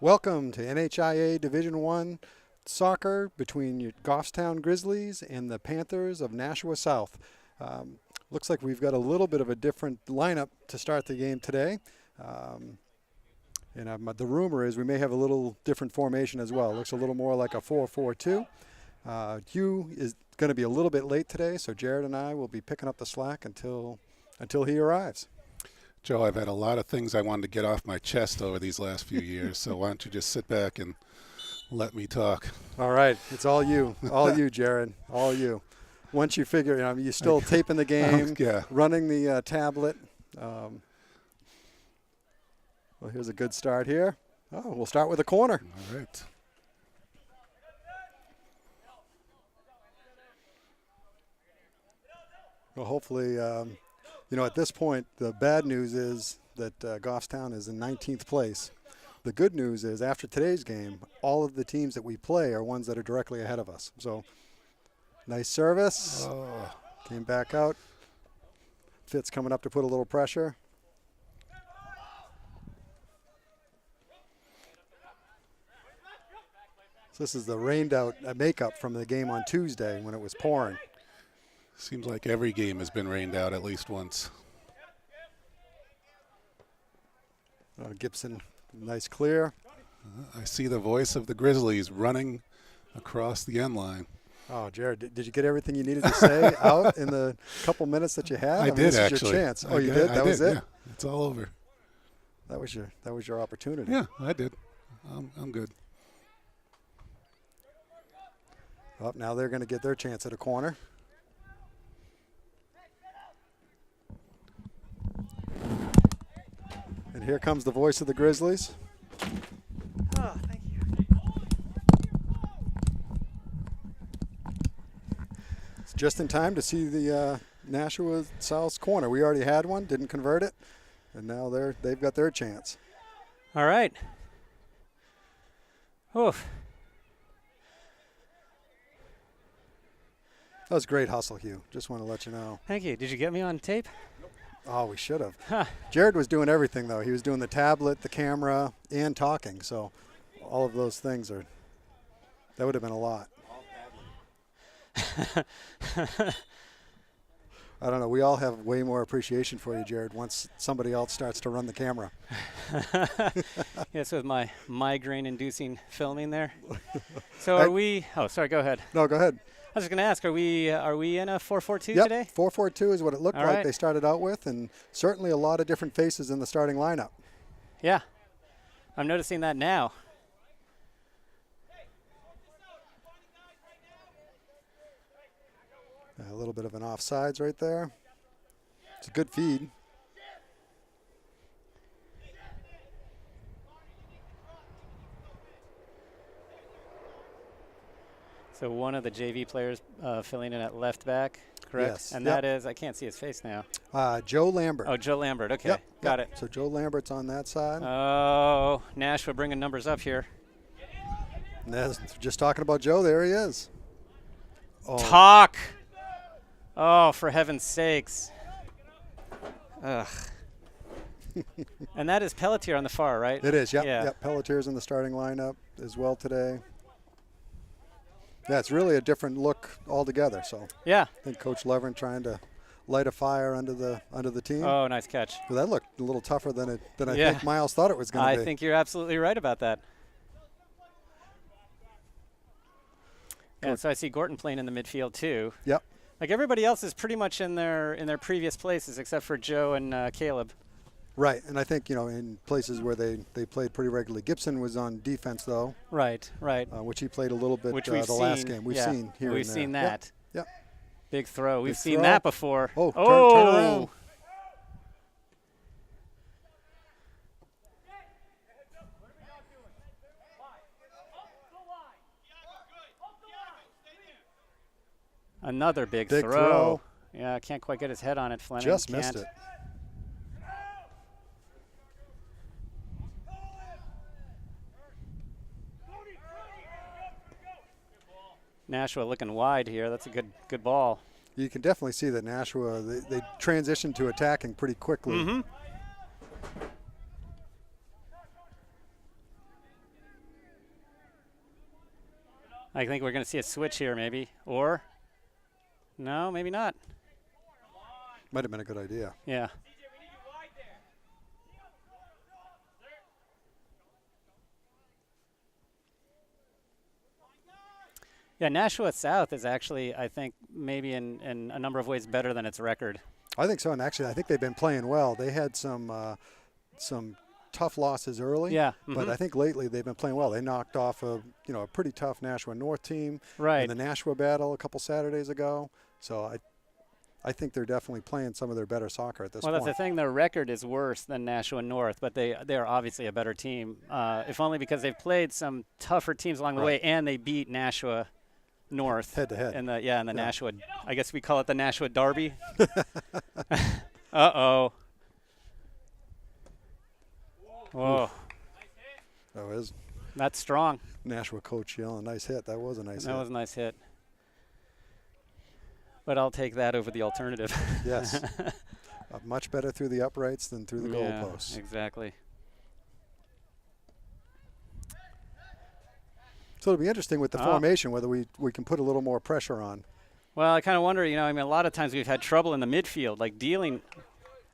Welcome to NHIA Division I soccer between your Goffstown Grizzlies and the Panthers of Nashua South. Looks like we've got a little bit of a different lineup to start the game today. The rumor is we may have a little different formation as well. It looks a little more like a 4-4-2. Hugh is going to be a little bit late today, so Jared and I will be picking up the slack until he arrives. Joe, I've had a lot of things I wanted to get off my chest over these last few years, so why don't you just sit back and let me talk. All right. It's all you. All you, Jared. All you. Once you figure, you're still taping the game, yeah. running the tablet. Well, here's a good start here. Oh, we'll start with a corner. All right. Well, hopefully, at this point, the bad news is that Goffstown is in 19th place. The good news is after today's game, all of the teams that we play are ones that are directly ahead of us. So, nice service. Oh. Came back out. Fitz coming up to put a little pressure. So this is the rained out makeup from the game on Tuesday when it was pouring. Seems like every game has been rained out at least once. Gibson, nice clear. I see the voice of the Grizzlies running across the end line. Oh, Jared, did you get everything you needed to say out in the couple minutes that you had? I mean, did, this actually. Is your chance. Oh, you did? That was it? Yeah. It's all over. That was your opportunity. Yeah, I did. I'm good. Well, now they're going to get their chance at a corner. And here comes the voice of the Grizzlies. Oh, thank you. It's just in time to see the Nashua South's corner. We already had one, didn't convert it, and now they've got their chance. All right. Oof. That was great hustle, Hugh. Just want to let you know. Thank you. Did you get me on tape? Oh, we should have. Huh. Jared was doing everything, though. He was doing the tablet, the camera, and talking. So all of those things that would have been a lot. I don't know. We all have way more appreciation for you, Jared, once somebody else starts to run the camera. Yes, with my migraine-inducing filming there. So are we – oh, sorry, go ahead. No, go ahead. I was just going to ask, are we in a 4-4-2 Yep, today? 4-4-2 is what it looked All like right. they started out with, and certainly a lot of different faces in the starting lineup. Yeah. I'm noticing that now. A little bit of an offsides right there. It's a good feed. So one of the JV players filling in at left back, correct? Yes. And Yep. that is, I can't see his face now. Joe Lambert. Oh, Joe Lambert. Okay, Yep, got yep. it. So Joe Lambert's on that side. Oh, Nashua bringing numbers up here. And just talking about Joe, there he is. Oh, Talk. Oh, for heaven's sakes. Ugh. And that is Pelletier on the far, right? it is. Yep. Yeah. Yep. Pelletier's in the starting lineup as well today. Yeah, it's really a different look altogether. So Yeah. I think Coach Levern trying to light a fire under the team. Oh, nice catch. Well, that looked a little tougher than I Yeah. think Miles thought it was going to be. I think you're absolutely right about that. Yeah, so I see Gorton playing in the midfield too. Yep. Like everybody else is pretty much in their previous places except for Joe and Caleb. Right, and I think in places where they played pretty regularly. Gibson was on defense though, Right. which he played a little bit Which we've the seen. last game. We've yeah, seen here. We've and seen there. that. Yep. Big throw. We've Big seen throw. that before. Oh, turn around. Another big throw. Yeah, can't quite get his head on it. Fleming Just can't. missed it. Nashua looking wide here. That's a good ball. You can definitely see that Nashua they transitioned to attacking pretty quickly. Mm-hmm. I think we're going to see a switch here, maybe. Or, no, maybe not. Might have been a good idea. Yeah. Yeah, Nashua South is actually, I think, maybe in a number of ways better than its record. I think so, and actually I think they've been playing well. They had some tough losses early. Yeah. But I think lately they've been playing well. They knocked off a pretty tough Nashua North team Right. in the Nashua battle a couple Saturdays ago. So I think they're definitely playing some of their better soccer at this Well, point. that's the thing. Their record is worse than Nashua North, but they are obviously a better team, if only because they've played some tougher teams along the way, and they beat Nashua North Head to head. in the Nashua. I guess we call it the Nashua Derby. Uh-oh. Whoa. That was That's strong. Nashua coach yelling, "Nice hit!" That was a nice hit. That was a nice hit. But I'll take that over the alternative. Yes. Much better through the uprights than through the goalposts. Exactly. So it'll be interesting with the formation whether we can put a little more pressure on. Well, I kind of wonder, a lot of times we've had trouble in the midfield, like dealing,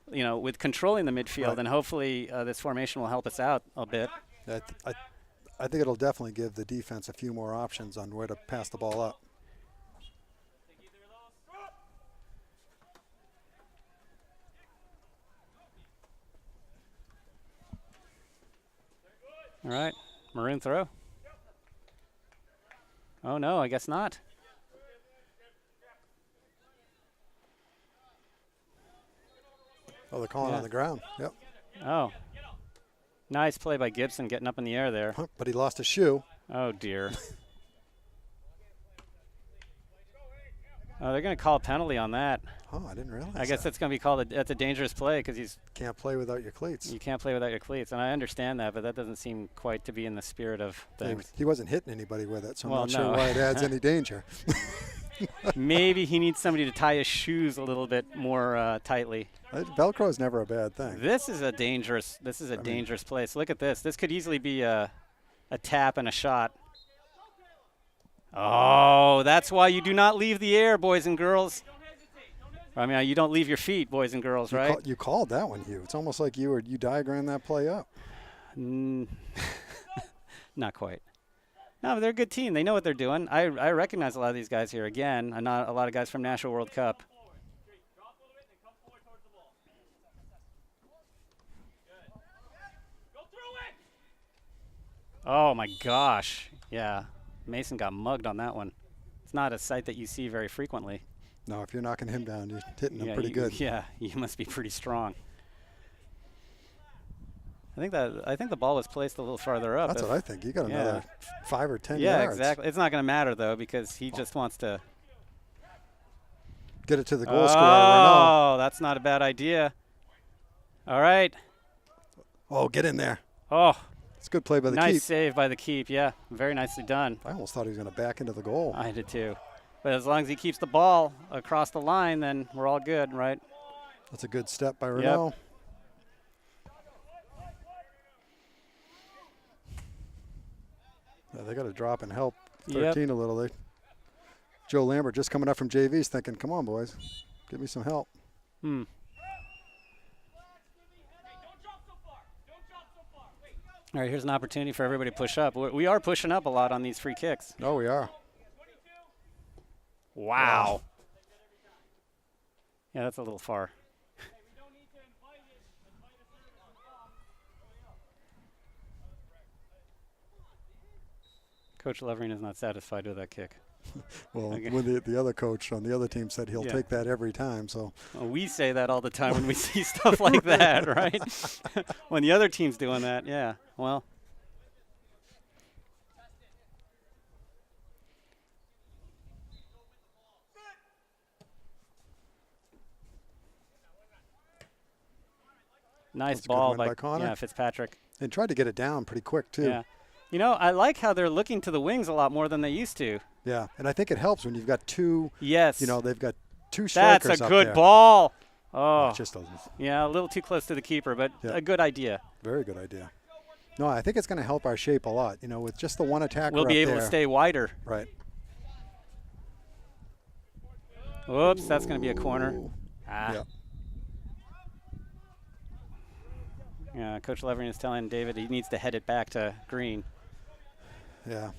with controlling the midfield, Right. and hopefully this formation will help us out a bit. I think it'll definitely give the defense a few more options on where to pass the ball up. All right, maroon throw. Oh, no, I guess not. Oh, they're calling on the ground. Yep. Oh. Nice play by Gibson getting up in the air there. Huh, but he lost a shoe. Oh, dear. Oh, they're going to call a penalty on that. Oh, I didn't realize I guess that's going to be called that's a dangerous play because can't play without your cleats. you can't play without your cleats, and I understand that, but that doesn't seem quite to be in the spirit of things. He wasn't hitting anybody with it, so I'm Well, not sure no. why it adds any danger. Maybe he needs somebody to tie his shoes a little bit more tightly. Velcro is never a bad thing. This is a dangerous dangerous place. Look at this. This could easily be a tap and a shot. Oh, that's why you do not leave the air, boys and girls. I mean, you don't leave your feet, boys and girls, right? You called that one, Hugh. It's almost like you diagrammed that play up. Not quite. No, but they're a good team. They know what they're doing. I recognize a lot of these guys here. Again, not a lot of guys from Nashua World Cup. Oh, my gosh. Yeah, Mason got mugged on that one. It's not a sight that you see very frequently. No, if you're knocking him down, you're hitting him Yeah, pretty good. Yeah, you must be pretty strong. I think the ball was placed a little farther up. That's what I think. You got another 5 or 10 yards. Yeah, exactly. It's not going to matter though because he just wants to get it to the goal scorer. Renault. Oh, that's not a bad idea. All right. Oh, get in there. Oh, it's a good play by the keep. nice save by the keep. Yeah, very nicely done. I almost thought he was going to back into the goal. I did too. But as long as he keeps the ball across the line, then we're all good, right? That's a good step by Renault. Yep. Yeah, they got to drop and help 13 a little. Joe Lambert just coming up from JV's thinking, come on, boys, give me some help. All right, here's an opportunity for everybody to push up. We are pushing up a lot on these free kicks. Oh, we are. Wow. Yeah, that's a little far. Coach Levering is not satisfied with that kick. Well, Okay. when the other coach on the other team said he'll take that every time. So Well, we say that all the time when we see stuff like that, right? When the other team's doing that, yeah. Well. Nice ball by Connor. Yeah, Fitzpatrick. And tried to get it down pretty quick, too. Yeah. You know, I like how they're looking to the wings a lot more than they used to. Yeah, and I think it helps when you've got two. Yes. You know, they've got two strikers That's a up good there. ball. Oh. It just doesn't. Yeah, a little too close to the keeper, but a good idea. Very good idea. No, I think it's going to help our shape a lot. You know, with just the one attacker We'll be up able there. to stay wider. Right. Whoops, that's going to be a corner. Ah. Yeah. Yeah, Coach Levering is telling David he needs to head it back to Green. Yeah.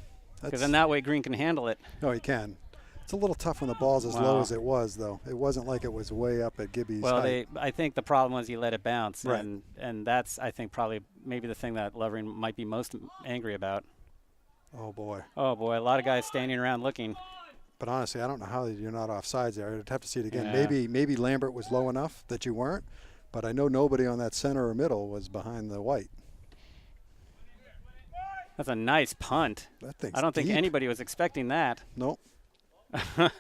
Because then that way Green can handle it. No, he can. It's a little tough when the ball's as low as it was, though. It wasn't like it was way up at Gibby's height. I think the problem was he let it bounce. Right. And that's, I think, probably maybe the thing that Levering might be most angry about. Oh, boy. Oh, boy, a lot of guys standing around looking. But honestly, I don't know how you're not offsides there. I'd have to see it again. Yeah. Maybe Lambert was low enough that you weren't, but I know nobody on that center or middle was behind the white. That's a nice punt. That thing's I don't think deep. anybody was expecting that. Nope. And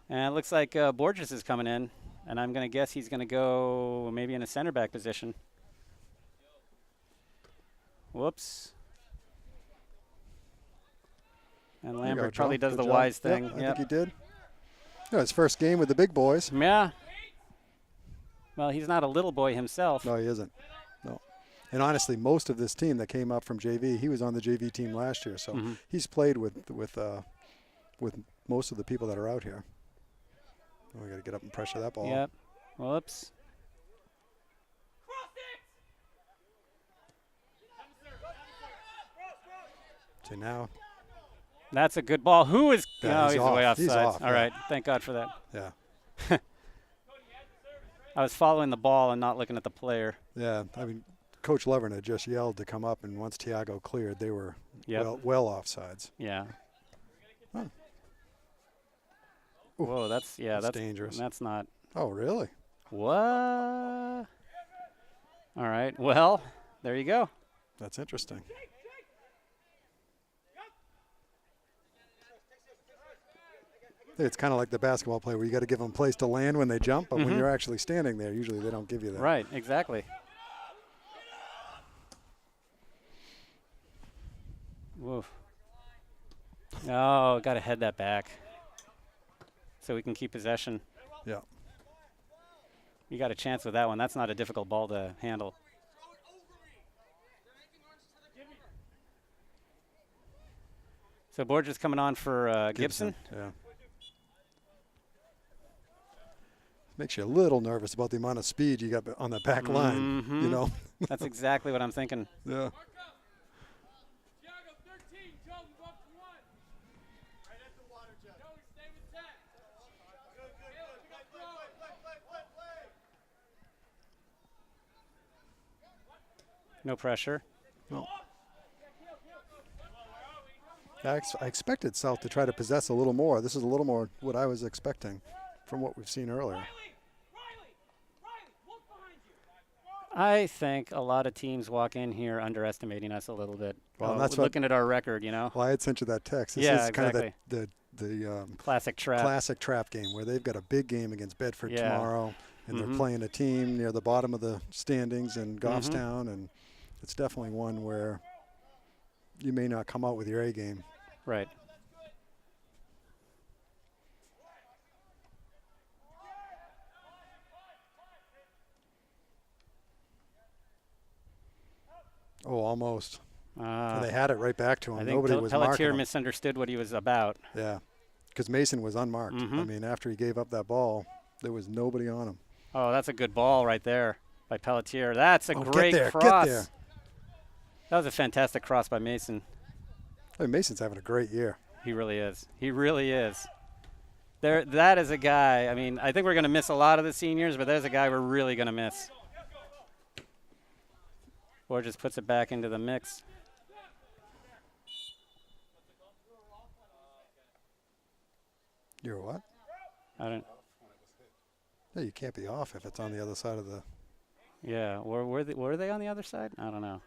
it looks like Borges is coming in, and I'm going to guess he's going to go maybe in a center back position. Whoops. And Lambert probably does the wise thing. Yep, I think he did. Yeah, his first game with the big boys. Yeah. Well, he's not a little boy himself. No, he isn't. No. And honestly, most of this team that came up from JV, he was on the JV team last year, so he's played with most of the people that are out here. Oh, we got to get up and pressure that ball. Yep. Whoops. So now. That's a good ball. Who is? Yeah, he's off. way offside. He's off, All right. Thank God for that. Yeah. I was following the ball and not looking at the player. Yeah. I mean, Coach Levern had just yelled to come up, and once Tiago cleared, they were well offsides. Yeah. Huh. Whoa, that's dangerous. That's not. Oh, really? What? All right. Well, there you go. That's interesting. It's kind of like the basketball player where you got to give them a place to land when they jump, but when you're actually standing there, usually they don't give you that. Right, exactly. Woof. Oh, got to head that back so we can keep possession. Yeah. You got a chance with that one. That's not a difficult ball to handle. So Borges coming on for Gibson. Yeah. Makes you a little nervous about the amount of speed you got on the back line, you know. That's exactly what I'm thinking. Yeah. No pressure. No. I expected South to try to possess a little more. This is a little more what I was expecting from what we've seen earlier. I think a lot of teams walk in here underestimating us a little bit. Well, and that's what- looking at our record, you know. Well, I had sent you that text. This Yeah, is kind exactly. of the Classic trap. classic trap game where they've got a big game against Bedford Yeah. tomorrow, and they're Mhm. playing a team near the bottom of the standings in Goffstown, and it's definitely one where you may not come out with your A game. Right. Oh, almost. Uh, They had it right back to him. I think Nobody was marking Pelletier him. misunderstood what he was about. Yeah, because Mason was unmarked. I Mhm. mean, after he gave up that ball, there was nobody on him. Oh, that's a good ball right there by Pelletier. That's a Oh, great get there, cross. get there. That was a fantastic cross by Mason. I mean, Mason's having a great year. He really is. He really is. That is a guy. I mean, I think we're going to miss a lot of the seniors, but there's a guy we're really going to miss. Or just puts it back into the mix. You're what? I don't. Yeah, you can't be off if it's on the other side of the. Yeah. Were they on the other side? I don't know.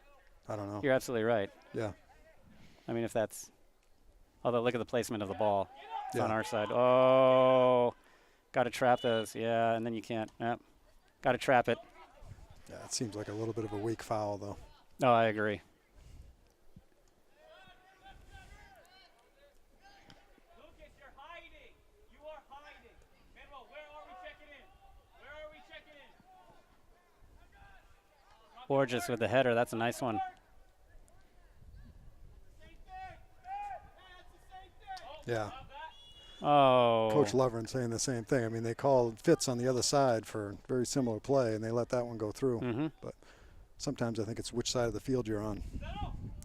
I don't know. You're absolutely right. Yeah. I mean, if that's. Although look at the placement of the ball. It's Yeah. on our side. Oh, got to trap those. Yeah, and then you can't. Yep. Got to trap it. Yeah, it seems like a little bit of a weak foul, though. No, I agree. Lucas, you're hiding. You are hiding. Manuel, where are we checking in? Where are we checking in? Borges with the header. That's a nice one. Yeah. Oh. Coach Lovren saying the same thing. I mean, they called Fitz on the other side for very similar play, and they let that one go through. Mm-hmm. But sometimes I think it's which side of the field you're on.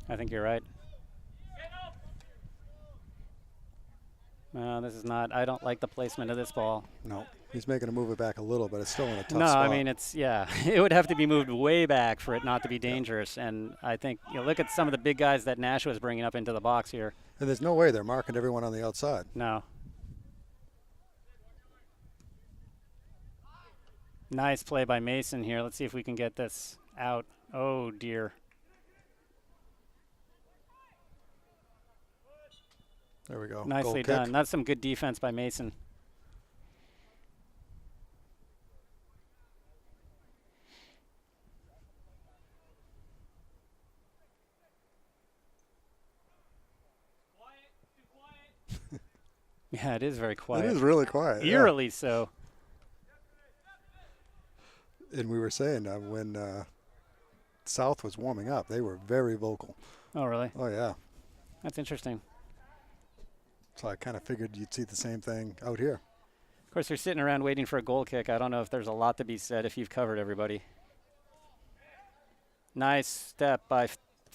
I think you're right. No, this is not. I don't like the placement of this ball. No, he's making a move it back a little, but it's still in a tough No, spot. I mean, it's, yeah, it would have to be moved way back for it not to be dangerous. And I think, you know, look at some of the big guys that Nashua is bringing up into the box here. And there's no way they're marking everyone on the outside. No. Nice play by Mason here. Let's see if we can get this out. Oh, dear. There we go. Nicely Goal done. kick. That's some good defense by Mason. Yeah, it is very quiet. It is really quiet. yeah. Eerily so. And we were saying when South was warming up, they were very vocal. Oh, really? Oh, yeah. That's interesting. So I kind of figured you'd see the same thing out here. Of course, they're sitting around waiting for a goal kick. I don't know if there's a lot to be said if you've covered everybody. Nice step by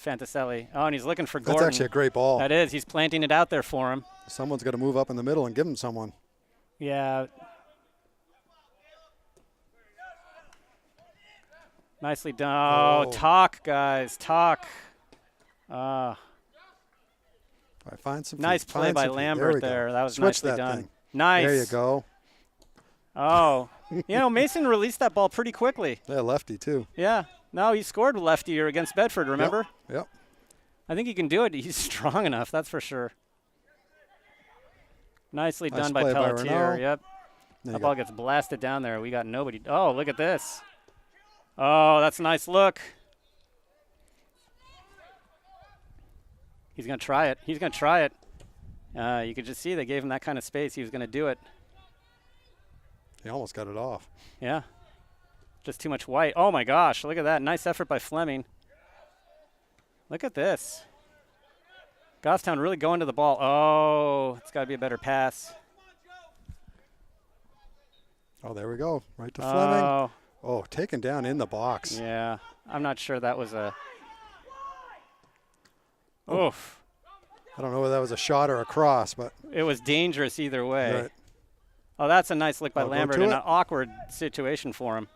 Fantaselli. Oh, and he's looking for Gordon. That's actually a great ball. That is. He's planting it out there for him. Someone's got to move up in the middle and give him someone. Yeah. Nicely done. Oh, Oh. talk, guys. Talk. All right, find some Nice feet. play Find by some feet. Lambert we go. there. That was Switch nicely that done. thing. Nice. There you go. Oh. You know, Mason released that ball pretty quickly. Yeah, lefty, too. Yeah. No, he scored lefty against Bedford, remember? Yep. I think he can do it. He's strong enough, that's for sure. Nicely Nice done by play by Pelletier. Renault. Yep. There That you ball go. gets blasted down there. We got nobody. Oh, look at this. Oh, that's a nice look. He's going to try it. He's going to try it. You could just see they gave him that kind of space. He was going to do it. He almost got it off. Yeah. Just too much white. Oh, my gosh. Look at that. Nice effort by Fleming. Look at this. Goffstown really going to the ball. Oh, it's got to be a better pass. Oh, there we go. Right to Fleming. Oh, Oh, taken down in the box. yeah. I'm not sure that was a. Oof. I don't know whether that was a shot or a cross, but It was dangerous either way. right. Oh, that's a nice lick by Oh, go Lambert to in it. an awkward situation for him.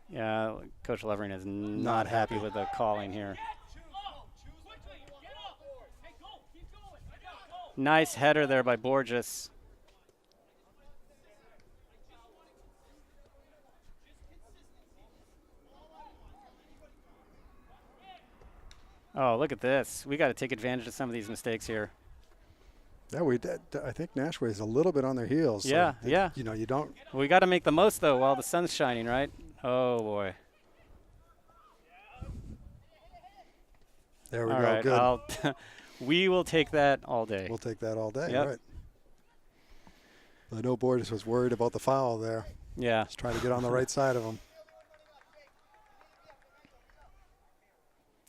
Yeah, Coach Levering is not happy with the calling here. Nice header there by Borges. Oh, look at this. We got to take advantage of some of these mistakes here. Yeah, we did. I think Nashua is a little bit on their heels. So Yeah, it- yeah. You know, you don't. We got to make the most, though, while the sun's shining, right? Oh, boy. There we All go. right, Good. we will take that all day. We'll take that all day. Yep. Right. I know Borges was worried about the foul there. Yeah. Just trying to get on the right side of him.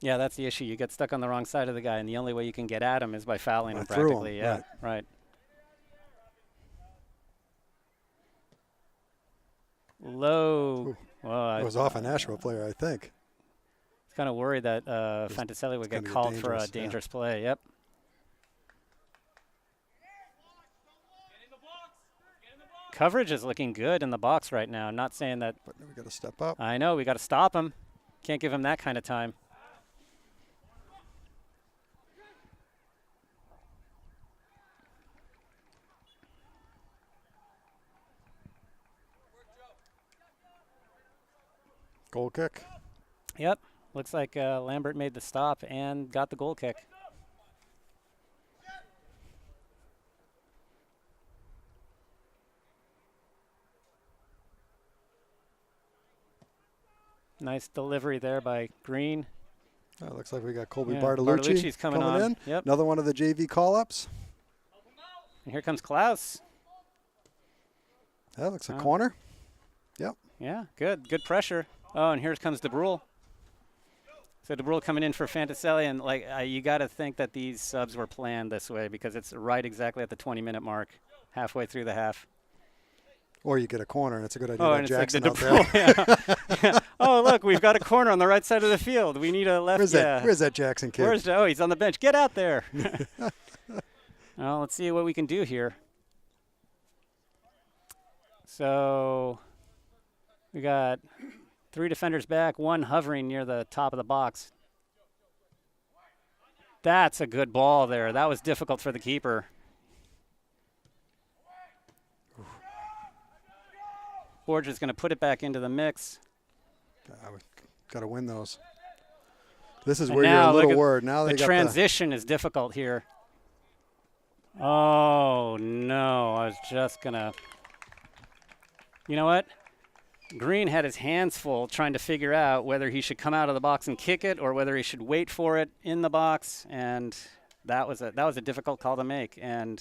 Yeah, that's the issue. You get stuck on the wrong side of the guy, and the only way you can get at him is by fouling him Through him, practically. Yeah, right. Low. Ooh. Well, It was off a Nashua player, I think. I was kind of worried that Fantaselli would gonna get get called for a dangerous, yeah. dangerous play. Yep. Get in the box. Get in the box. Coverage is looking good in the box right now. Not saying that. But we got to step up. I know we got to stop him. Can't give him that kind of time. Goal kick. Yep. Looks like Lambert made the stop and got the goal kick. Nice delivery there by Green. Looks like we got Colby Yeah, Bartolucci Bartolucci's coming on. in. Yep. Another one of the JV call-ups. And here comes Klaus. That looks a Oh. corner. Yep. Yeah, good. Good pressure. Oh, and here comes DeBrule. So DeBrule coming in for Fantaselli, and like you got to think that these subs were planned this way because it's right exactly at the 20-minute mark, halfway through the half. Or you get a corner, and it's a good idea Oh, to and have it's like Jackson the out there. DeBrule. Yeah. Oh, look, we've got a corner on the right side of the field. We need a left. Where's that Jackson kid? Oh, he's on the bench. Get out there. Well, let's see what we can do here. So we got 3 defenders back, 1 hovering near the top of the box. That's a good ball there. That was difficult for the keeper. Borges is going to put it back into the mix. Got to win those. This is And where you're now a look little at worried. Now they The got transition is difficult here. Oh, no. I was just going to. You know what? Green had his hands full trying to figure out whether he should come out of the box and kick it or whether he should wait for it in the box, and that was a difficult call to make. And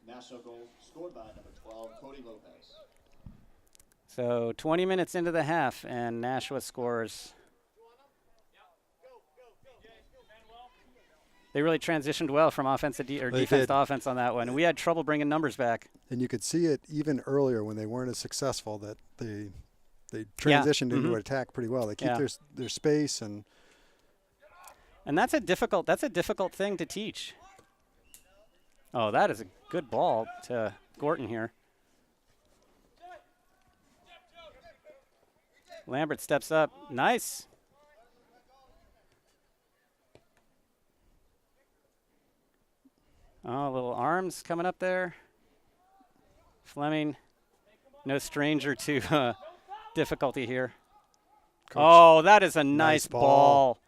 National goal scored by number 12, Cody Lopez. so 20 minutes into the half, and Nashua scores. They really transitioned well from offense to They defense did. to offense on that one. And we had trouble bringing numbers back. And you could see it even earlier when they weren't as successful that they transitioned into Mhm. attack pretty well. They keep Yeah. their space and And that's a difficult thing to teach. Oh, that is a good ball to Gorton here. Lambert steps up. Nice. Oh, little arms coming up there. Fleming, no stranger to difficulty here. Coach, Oh, that is a nice nice ball. ball.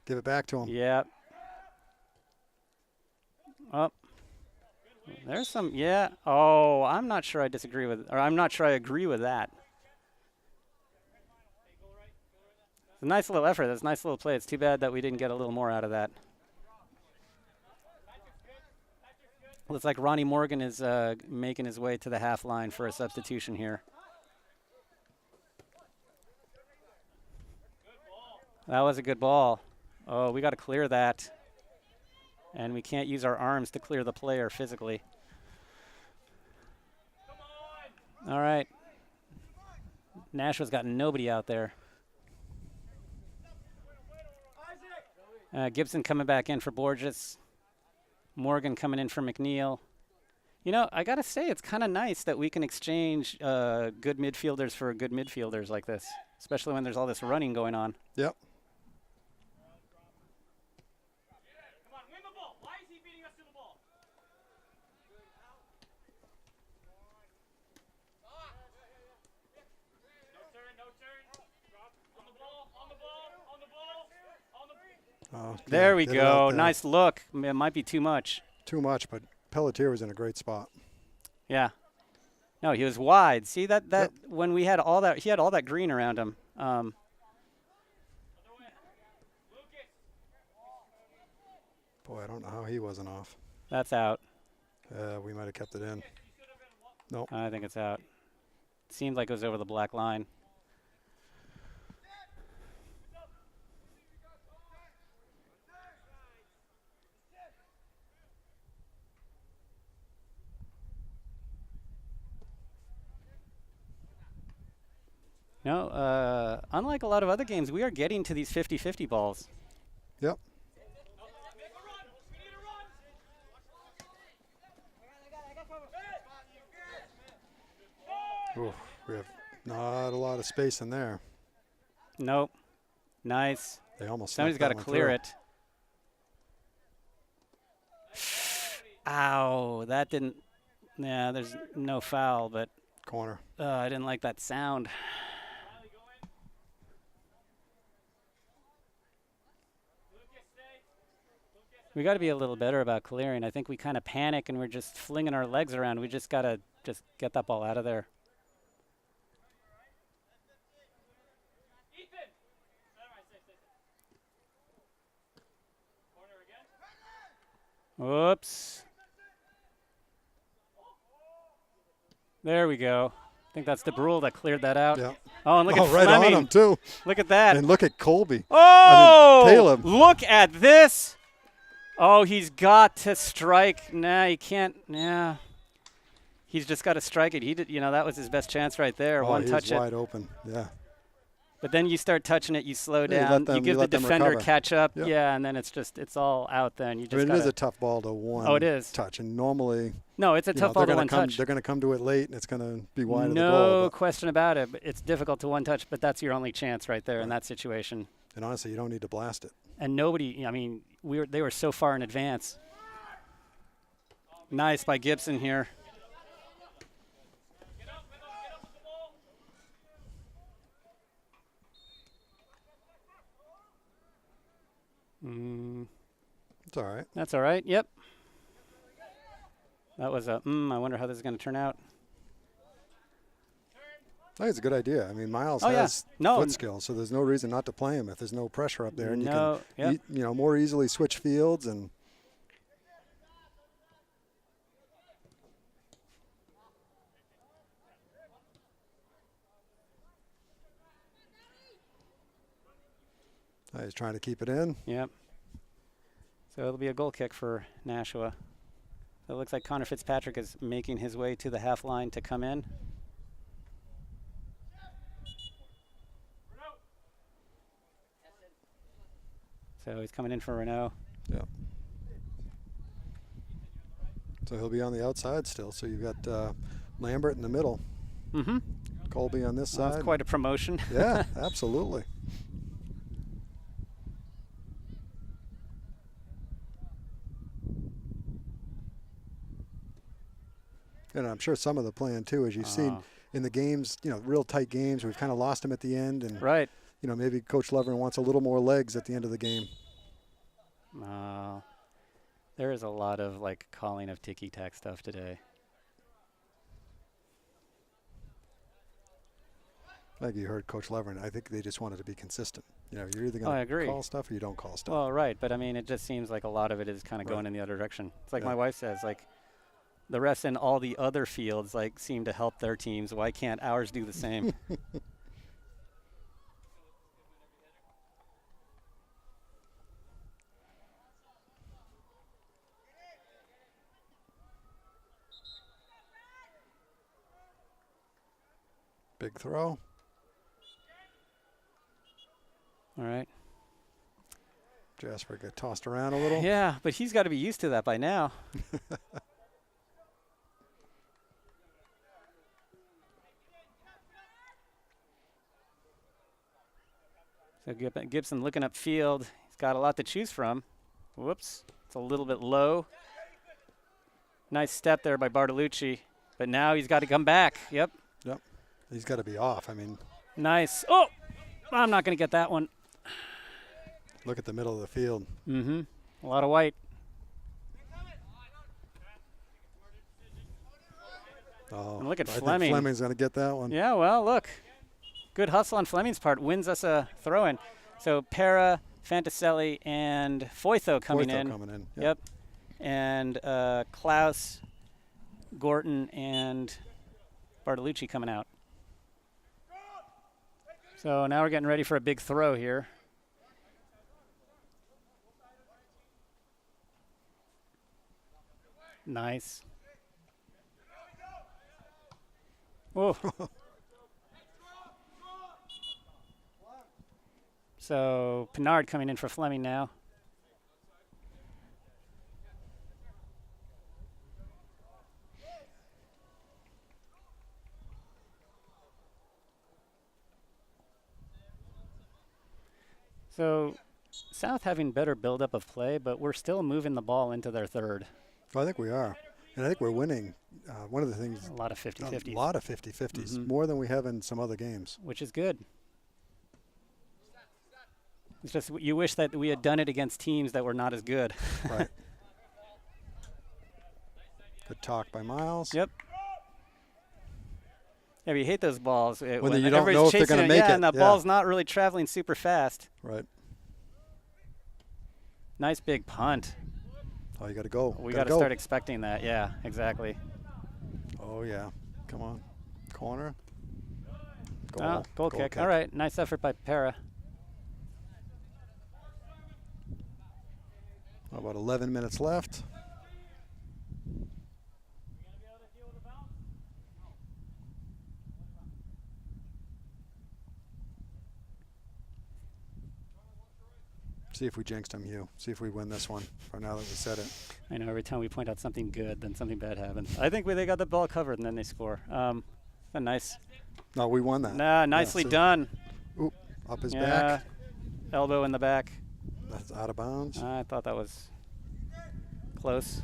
give it back to him. Yep. Oh. There's some, yeah. Oh, I'm not sure I disagree with, or I'm not sure I agree with that. It's a nice little effort. That's a nice little play. It's too bad that we didn't get a little more out of that. Looks like Ronnie Morgan is making his way to the half line for a substitution here. That was a good ball. Oh, we got to clear that. And we can't use our arms to clear the player physically. All right. Nashua's got nobody out there. Gibson coming back in for Borges. Morgan coming in for McNeil. You know, I got to say, it's kind of nice that we can exchange good midfielders for good midfielders like this, especially when there's all this running going on. Yep. Come on, win the ball. Why is he beating us to the ball? No turn, no turn. On the ball, on the ball, on the ball, on the Oh, There yeah, we get it out go. there. Nice look. It might be too much. Too much, but Pelletier was in a great spot. Yeah. No, he was wide. See that Yep. when we had all that, he had all that green around him. Boy, I don't know how he wasn't off. That's out. We might have kept it in. Nope. I think it's out. Seemed like it was over the black line. No, unlike a lot of other games, we are getting to these 50-50 balls. Yep. Ooh, we have not a lot of space in there. Nope. Nice. They almost. Somebody's got to clear it. Ow, that didn't. Yeah, there's no foul, but Corner. I didn't like that sound. We got to be a little better about clearing. I think we kind of panic and we're just flinging our legs around. We just got to just get that ball out of there. Whoops. There we go. I think that's DeBrule that cleared that out. Yeah. Oh, and look at right Fleming. on him too. Look at that. And look at Colby. Oh, Caleb. look at this. Oh, he's got to strike. Nah, he can't. Yeah. He's just got to strike it. He did, that was his best chance right there. Oh, One he's touch wide it. open. Yeah. But then you start touching it, you slow Yeah, you down, let them- you give you the let them defender recover. catch up. Yep. Yeah, and then it's all out then. You I just mean, it is gotta, a tough ball to one. Oh, it is. touch, and normally No, it's a tough ball to one touch. They're going to come to it late, and it's going to be wide of the goal. No question about it. But it's difficult to one touch, but that's your only chance right there in that situation. And honestly, you don't need to blast it. And nobody, I mean, they were so far in advance. Nice by Gibson here. It's all right. That's all right. Yep. That was a, I wonder how this is going to turn out. I think it's a good idea. I mean, Miles Oh, yeah. has No. foot skill, so there's no reason not to play him if there's no pressure up there, and No, you can, yep. more easily switch fields and. He's trying to keep it in. Yep. So it'll be a goal kick for Nashua. So it looks like Connor Fitzpatrick is making his way to the half line to come in. So he's coming in for Renault. Yeah. So he'll be on the outside still. So you've got Lambert in the middle. Mm-hmm. Colby on this Well, side. that's quite a promotion. Yeah, absolutely. And I'm sure some of the plan too, as you've seen in the games, real tight games, we've kind of lost them at the end, and Right. Maybe Coach Lovren wants a little more legs at the end of the game. There is a lot of calling of ticky-tack stuff today. Like you heard Coach Lovren, I think they just wanted to be consistent. You're either I going agree. to call stuff or you don't call stuff. Well, right, but I mean, it just seems like a lot of it is kind of going in the other direction. It's like Yeah. my wife says, the refs in all the other fields seem to help their teams. Why can't ours do the same? Big throw. All right. Jasper got tossed around a little. Yeah, but he's got to be used to that by now. So Gibson looking upfield. He's got a lot to choose from. Whoops. It's a little bit low. Nice step there by Bartolucci. But now he's got to come back. Yep. Yep. He's got to be off. I mean, Nice. Oh, I'm not going to get that one. Look at the middle of the field. Mm-hmm. A lot of white. Oh, And look at I think Fleming. Fleming's going to get that one. Yeah, well, look. Good hustle on Fleming's part. Wins us a throw-in. So Para, Fantaselli, and Foytho coming in. Yep. And Klaus, Gorton, and Bartolucci coming out. So now we're getting ready for a big throw here. Nice. Whoa. So Pinard coming in for Fleming now. So South having better buildup of play, but we're still moving the ball into their third. Well, I think we are. And I think we're winning. One of the things, A lot of 50-50s. a lot of 50-50s, Mhm. more than we have in some other games. Which is good. It's just you wish that we had done it against teams that were not as good. Right. Good talk by Miles. Yep. Yeah, but you hate those balls. When you don't everybody's know if they're chasing gonna make yeah, it, and the yeah. ball's not really traveling super fast. Right. Nice big punt. Oh, you got to go. We Gotta got to go. start expecting that. Yeah, exactly. Oh, yeah. Come on. Corner. Oh, goal kick. All right. Nice effort by Para. About 11 minutes left. See if we jinxed him, Hugh. See if we win this one. Or now that we said it. I know every time we point out something good, then something bad happens. I think they got the ball covered and then they score. A nice. No, we won that. Nah, nicely so- done. Oop, up his Yeah. back. Elbow in the back. That's out of bounds. I thought that was close.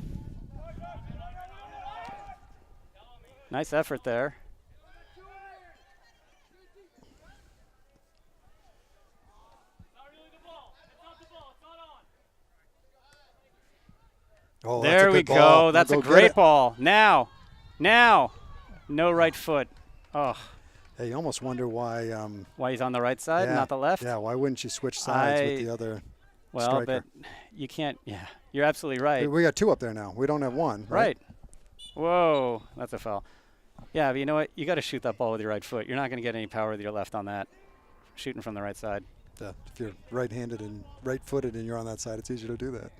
Nice effort there. Oh, that's a There we good ball. go. That's a Go get great it. ball. Now. No right foot. Oh, Hey, you almost wonder why. why he's on the right side, yeah, not the left? Yeah, why wouldn't you switch sides with the other Well, striker? but you can't. Yeah, you're absolutely right. We got two up there now. We don't have one. Right. Whoa, that's a foul. Yeah, but you know what? You got to shoot that ball with your right foot. You're not going to get any power with your left on that. Shooting from the right side. If you're right-handed and right-footed and you're on that side, it's easier to do that.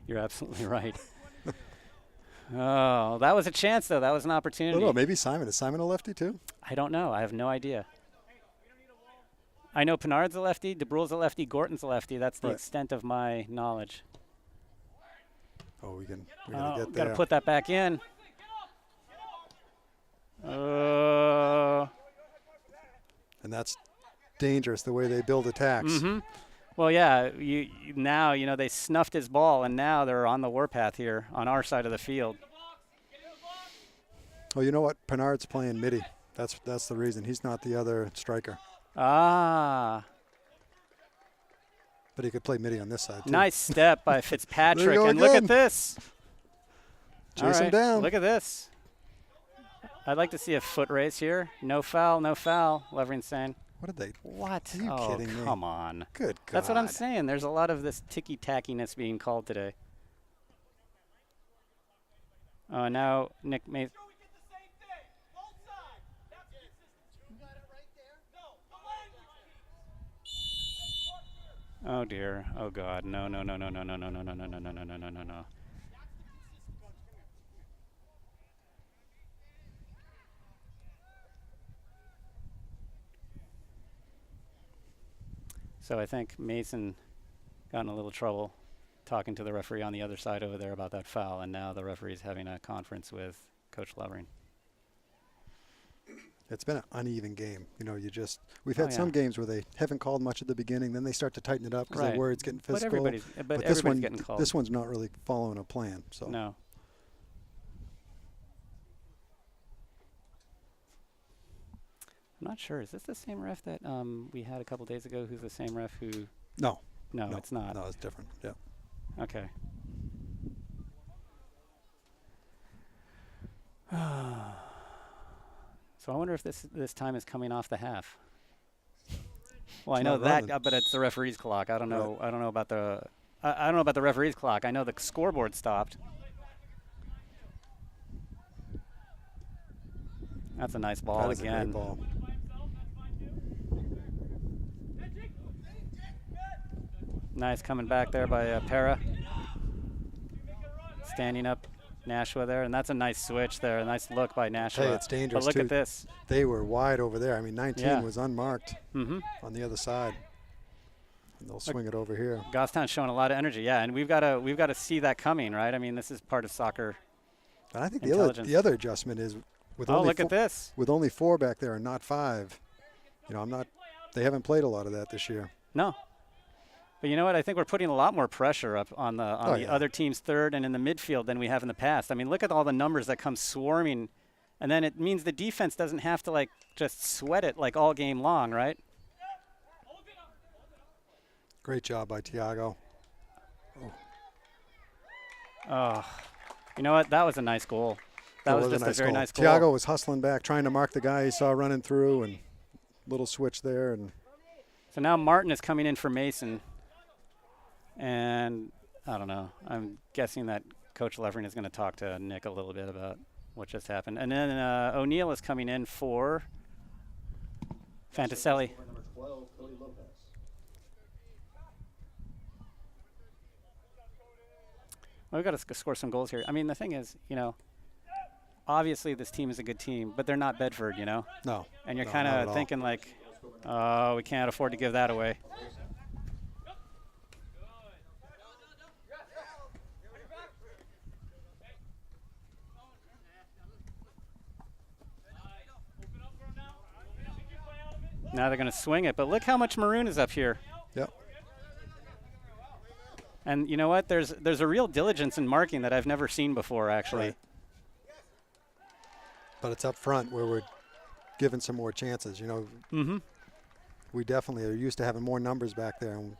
You're absolutely right. Oh, that was a chance, though. That was an opportunity. No, maybe Simon. Is Simon a lefty too? I don't know. I have no idea. I know Pinard's a lefty, DeBrule's a lefty, Gorton's a lefty. That's the Right. extent of my knowledge. Oh, we gotta get Got there. to put that back in. And that's dangerous the way they build attacks. Mm-hmm. Well, yeah. Now they snuffed his ball, and now they're on the warpath here on our side of the field. Oh, you know what? Pinard's playing midi. That's the reason. He's not the other striker. Ah, But he could play midi on this side too. nice step by Fitzpatrick, go and look again. at this. Chase All him down. Look at this. I'd like to see a foot race here. No foul, no foul. Levering's saying. What did they? What? Are you oh, kidding me? come on. Good God. That's what I'm saying. There's a lot of this ticky-tackiness being called today. Now Nick Mason. Oh dear. Oh God. No. So I think Mason got in a little trouble talking to the referee on the other side over there about that foul, and now the referee's having a conference with Coach Levering. It's been an uneven game. We've Oh, had some yeah. games where they haven't called much at the beginning, then they start to tighten it up because Right. they're worried it's getting But physical. everybody's getting called. This one's not really following a plan. So No. I'm not sure. Is this the same ref that we had a couple days ago? Who's the same ref who No. No, it's not. No, it's different. Yeah. Okay. So I wonder if this time is coming off the half. Well, I know not that, running. but it's the referee's clock. I don't know. I don't know about the. I don't know about the referee's clock. I know the scoreboard stopped. That's a nice ball That is again. a great ball. Nice coming back there by Para. Standing up Nashua there, and that's a nice switch there. A nice look by Nashua. Hey, it's dangerous, But look too. at this. They were wide over there. I mean, 19 Yeah. was unmarked Mm-hmm. on the other side. And they'll swing it over here. Goffstown's showing a lot of energy, yeah, and we've got to see that coming, right? I mean, this is part of soccer. And I think Intelligence. the other adjustment is with Oh, only look at this. with only 4 back there and not 5. You know, they haven't played a lot of that this year. No. But you know what? I think we're putting a lot more pressure up on the yeah. other team's third and in the midfield than we have in the past. I mean, look at all the numbers that come swarming, and then it means the defense doesn't have to like just sweat it like all game long, right? Great job by Tiago. Oh, you know what? That was a nice goal. That was just a very nice goal. Tiago was hustling back, trying to mark the guy he saw running through, and little switch there. And So now Martin is coming in for Mason, and I don't know. I'm guessing that Coach Levering is going to talk to Nick a little bit about what just happened. And then O'Neill is coming in for Fantaselli. Number 12, Cody Lopez. Well, we've got to score some goals here. I mean, the thing is, you know, obviously this team is a good team, but they're not Bedford, you know? no. And you're No, kind not at of all. thinking like, oh, we can't afford to give that away. Now they're going to swing it, but look how much maroon is up here. Yep. And you know what? There's a real diligence in marking that I've never seen before, actually. Right. But it's up front where we're given some more chances. You know, Mm-hmm. we definitely are used to having more numbers back there. And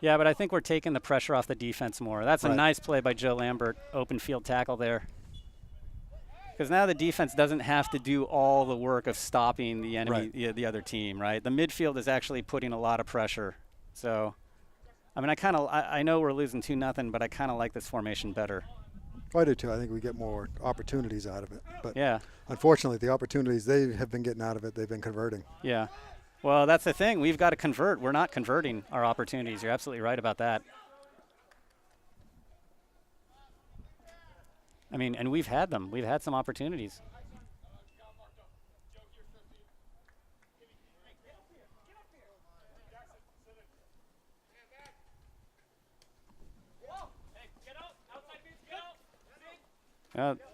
Yeah, but I think we're taking the pressure off the defense more. That's a Right. nice play by Joe Lambert, open field tackle there. Because now the defense doesn't have to do all the work of stopping the enemy, Right. the other team, right? The midfield is actually putting a lot of pressure. So, I mean, I know we're losing 2-0, but I kind of like this formation better. I do too. I think we get more opportunities out of it. But Yeah, unfortunately, the opportunities they have been getting out of it, they've been converting. yeah. Well, that's the thing. We've got to convert. We're not converting our opportunities. You're absolutely right about that. I mean, and we've had them. We've had some opportunities.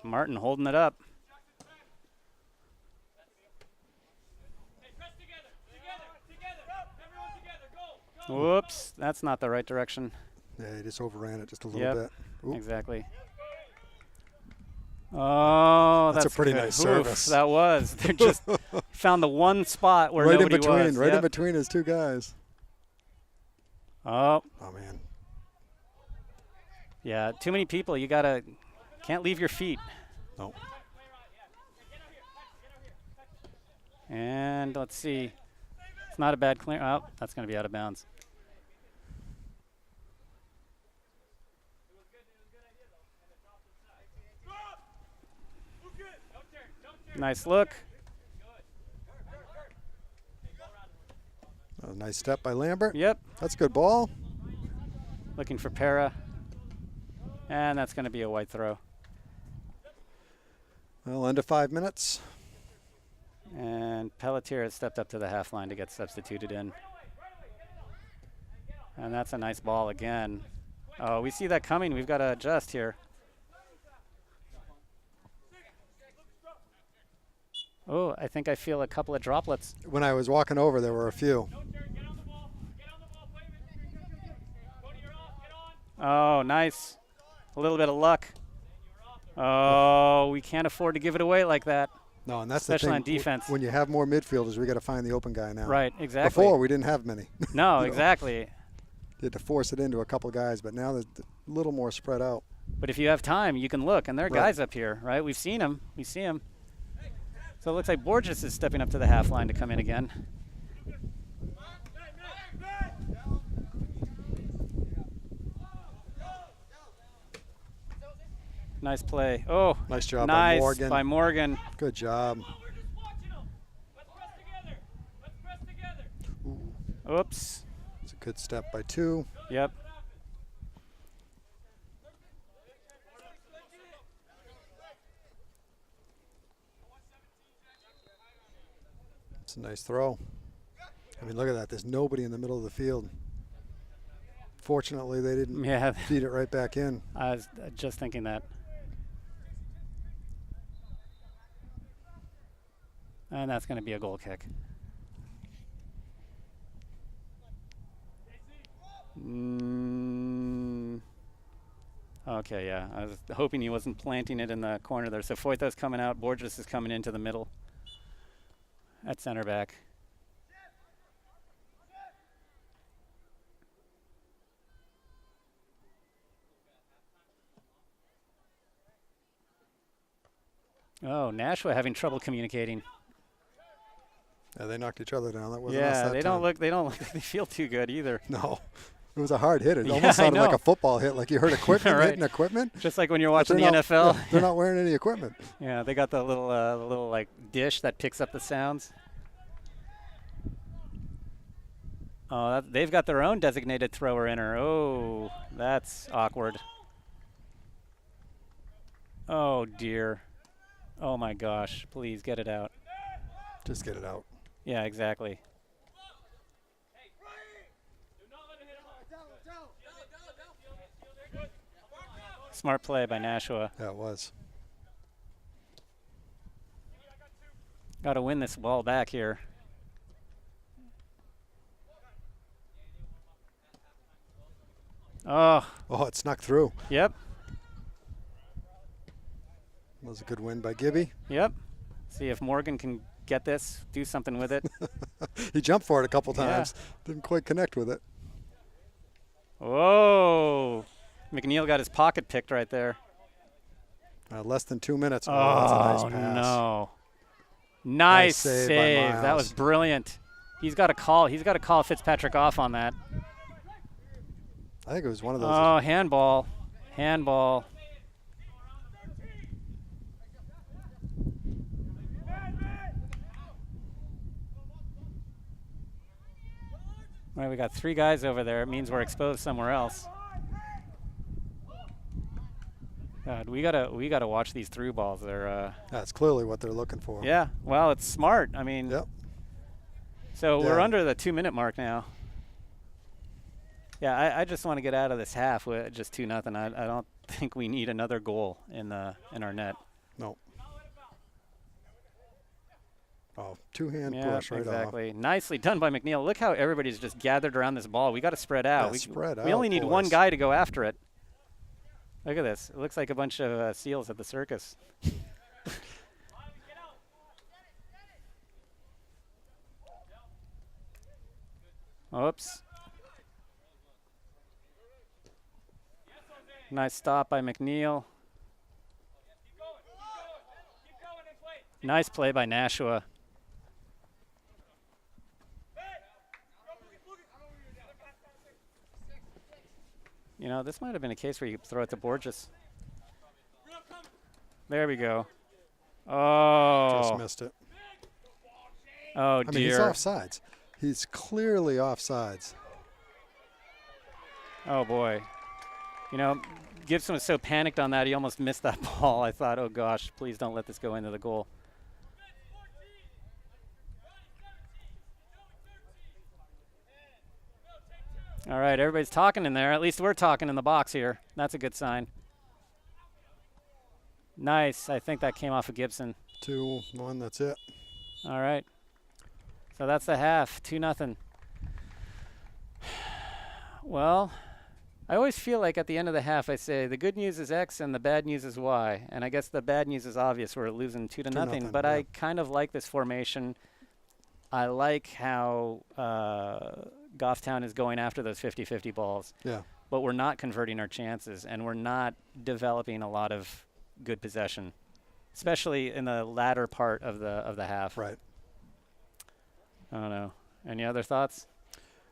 Martin holding it up. Whoops, that's not the right direction. Yeah, he just overran it just a little Yep. bit. Oop. Exactly. Oh, That's a pretty good. nice Oof, service. that was. They just found the one spot where Right in nobody between, was. right in Yep. between his two guys. Oh, Oh man. yeah. Too many people. Can't leave your feet. No. And let's see. It's not a bad clear. Oh, that's going to be out of bounds. Nice look. A nice step by Lambert. Yep. That's a good ball. Looking for Para. And that's going to be a white throw. Well, under 5 minutes. And Pelletier has stepped up to the half line to get substituted in. And that's a nice ball again. Oh, we see that coming. We've got to adjust here. Oh, I think I feel a couple of droplets. When I was walking over, there were a few. Oh, nice. A little bit of luck. Oh, we can't afford to give it away like that. No, and that's especially the on thing. defense. When you have more midfielders, we got to find the open guy now. Right, exactly. Before, we didn't have many. No, You know, exactly. You had to force it into a couple guys, but now there's a little more spread out. But if you have time, you can look, and there are Right. guys up here, right? We've seen them. We see them. So it looks like Borges is stepping up to the half line to come in again. Nice play. Oh, Nice job nice by Morgan. by Morgan. Good job. Oh, we're just watching them. Let's press together. Let's press together. Oops. It's a good step by 2. Yep. It's a nice throw. I mean, look at that. There's nobody in the middle of the field. Fortunately, they didn't Yeah. feed it right back in. I was just thinking that. And that's going to be a goal kick. Okay, yeah. I was hoping he wasn't planting it in the corner there. So Foyta's coming out. Borges is coming into the middle at center back. Oh, Nashua having trouble communicating. Yeah, they knocked each other down. That wasn't us Yeah, that they time. don't look. They don't look. They feel too good either. No. It was a hard hit. It Yeah, almost I sounded like know. a football hit, like you heard equipment Right. hitting equipment. Just like when you're But watching the they're not- NFL. yeah, they're not wearing any equipment. Yeah, they got the little like dish that picks up the sounds. Oh, they've got their own designated thrower in her. Oh, that's awkward. Oh dear. Oh my gosh! Please get it out. Just get it out. Yeah, exactly. Smart play by Nashua. Yeah, it was. Got to win this ball back here. Oh, Oh, it snuck through. yep, That was a good win by Gibby. yep. See if Morgan can get this, do something with it. He jumped for it a couple Yeah. times. Didn't quite connect with it. Whoa. McNeil got his pocket picked right there. Less than 2 minutes. Oh, that's a nice pass. No. Nice save by save. That Miles. was brilliant. He's got to call Fitzpatrick off on that. I think it was one of those. Oh, handball. Handball. All right, we got 3 guys over there. It means we're exposed somewhere else. God, we gotta watch these through balls. They're That's clearly what they're looking for. yeah. Well, it's smart. I mean, Yep. so we're Yeah. under the 2-minute mark now. Yeah, I just want to get out of this half with just 2-0. I don't think we need another goal in our net. No. Oh, two-hand Yeah, push right exactly. Nicely done by McNeil. Look how everybody's just gathered around this ball. We got to spread out. Yeah, we spread we only out, need one boys. guy to go after it. Look at this. It looks like a bunch of seals at the circus. Oops. Nice stop by McNeil. Nice play by Nashua. You know, this might have been a case where you could throw it to Borges. There we go. off. Just Oh. missed it. Oh, I mean, he's dear. offsides. He's clearly offsides. Oh, boy. You know, Gibson was so panicked on that, he almost missed that ball. I thought, oh, gosh, please don't let this go into the goal. All right, everybody's talking in there. At least we're talking in the box here. That's a good sign. Nice. I think that came off of Gibson. 2-1, that's it. All right. So that's the half, 2-0. Well, I always feel like at the end of the half I say the good news is X and the bad news is Y. And I guess the bad news is obvious. We're losing 2 to nothing. But yeah. I kind of like this formation. I like how Goffstown is going after those 50-50 balls. Yeah. But we're not converting our chances, and we're not developing a lot of good possession, especially in the latter part of the half. Right. I don't know. Any other thoughts?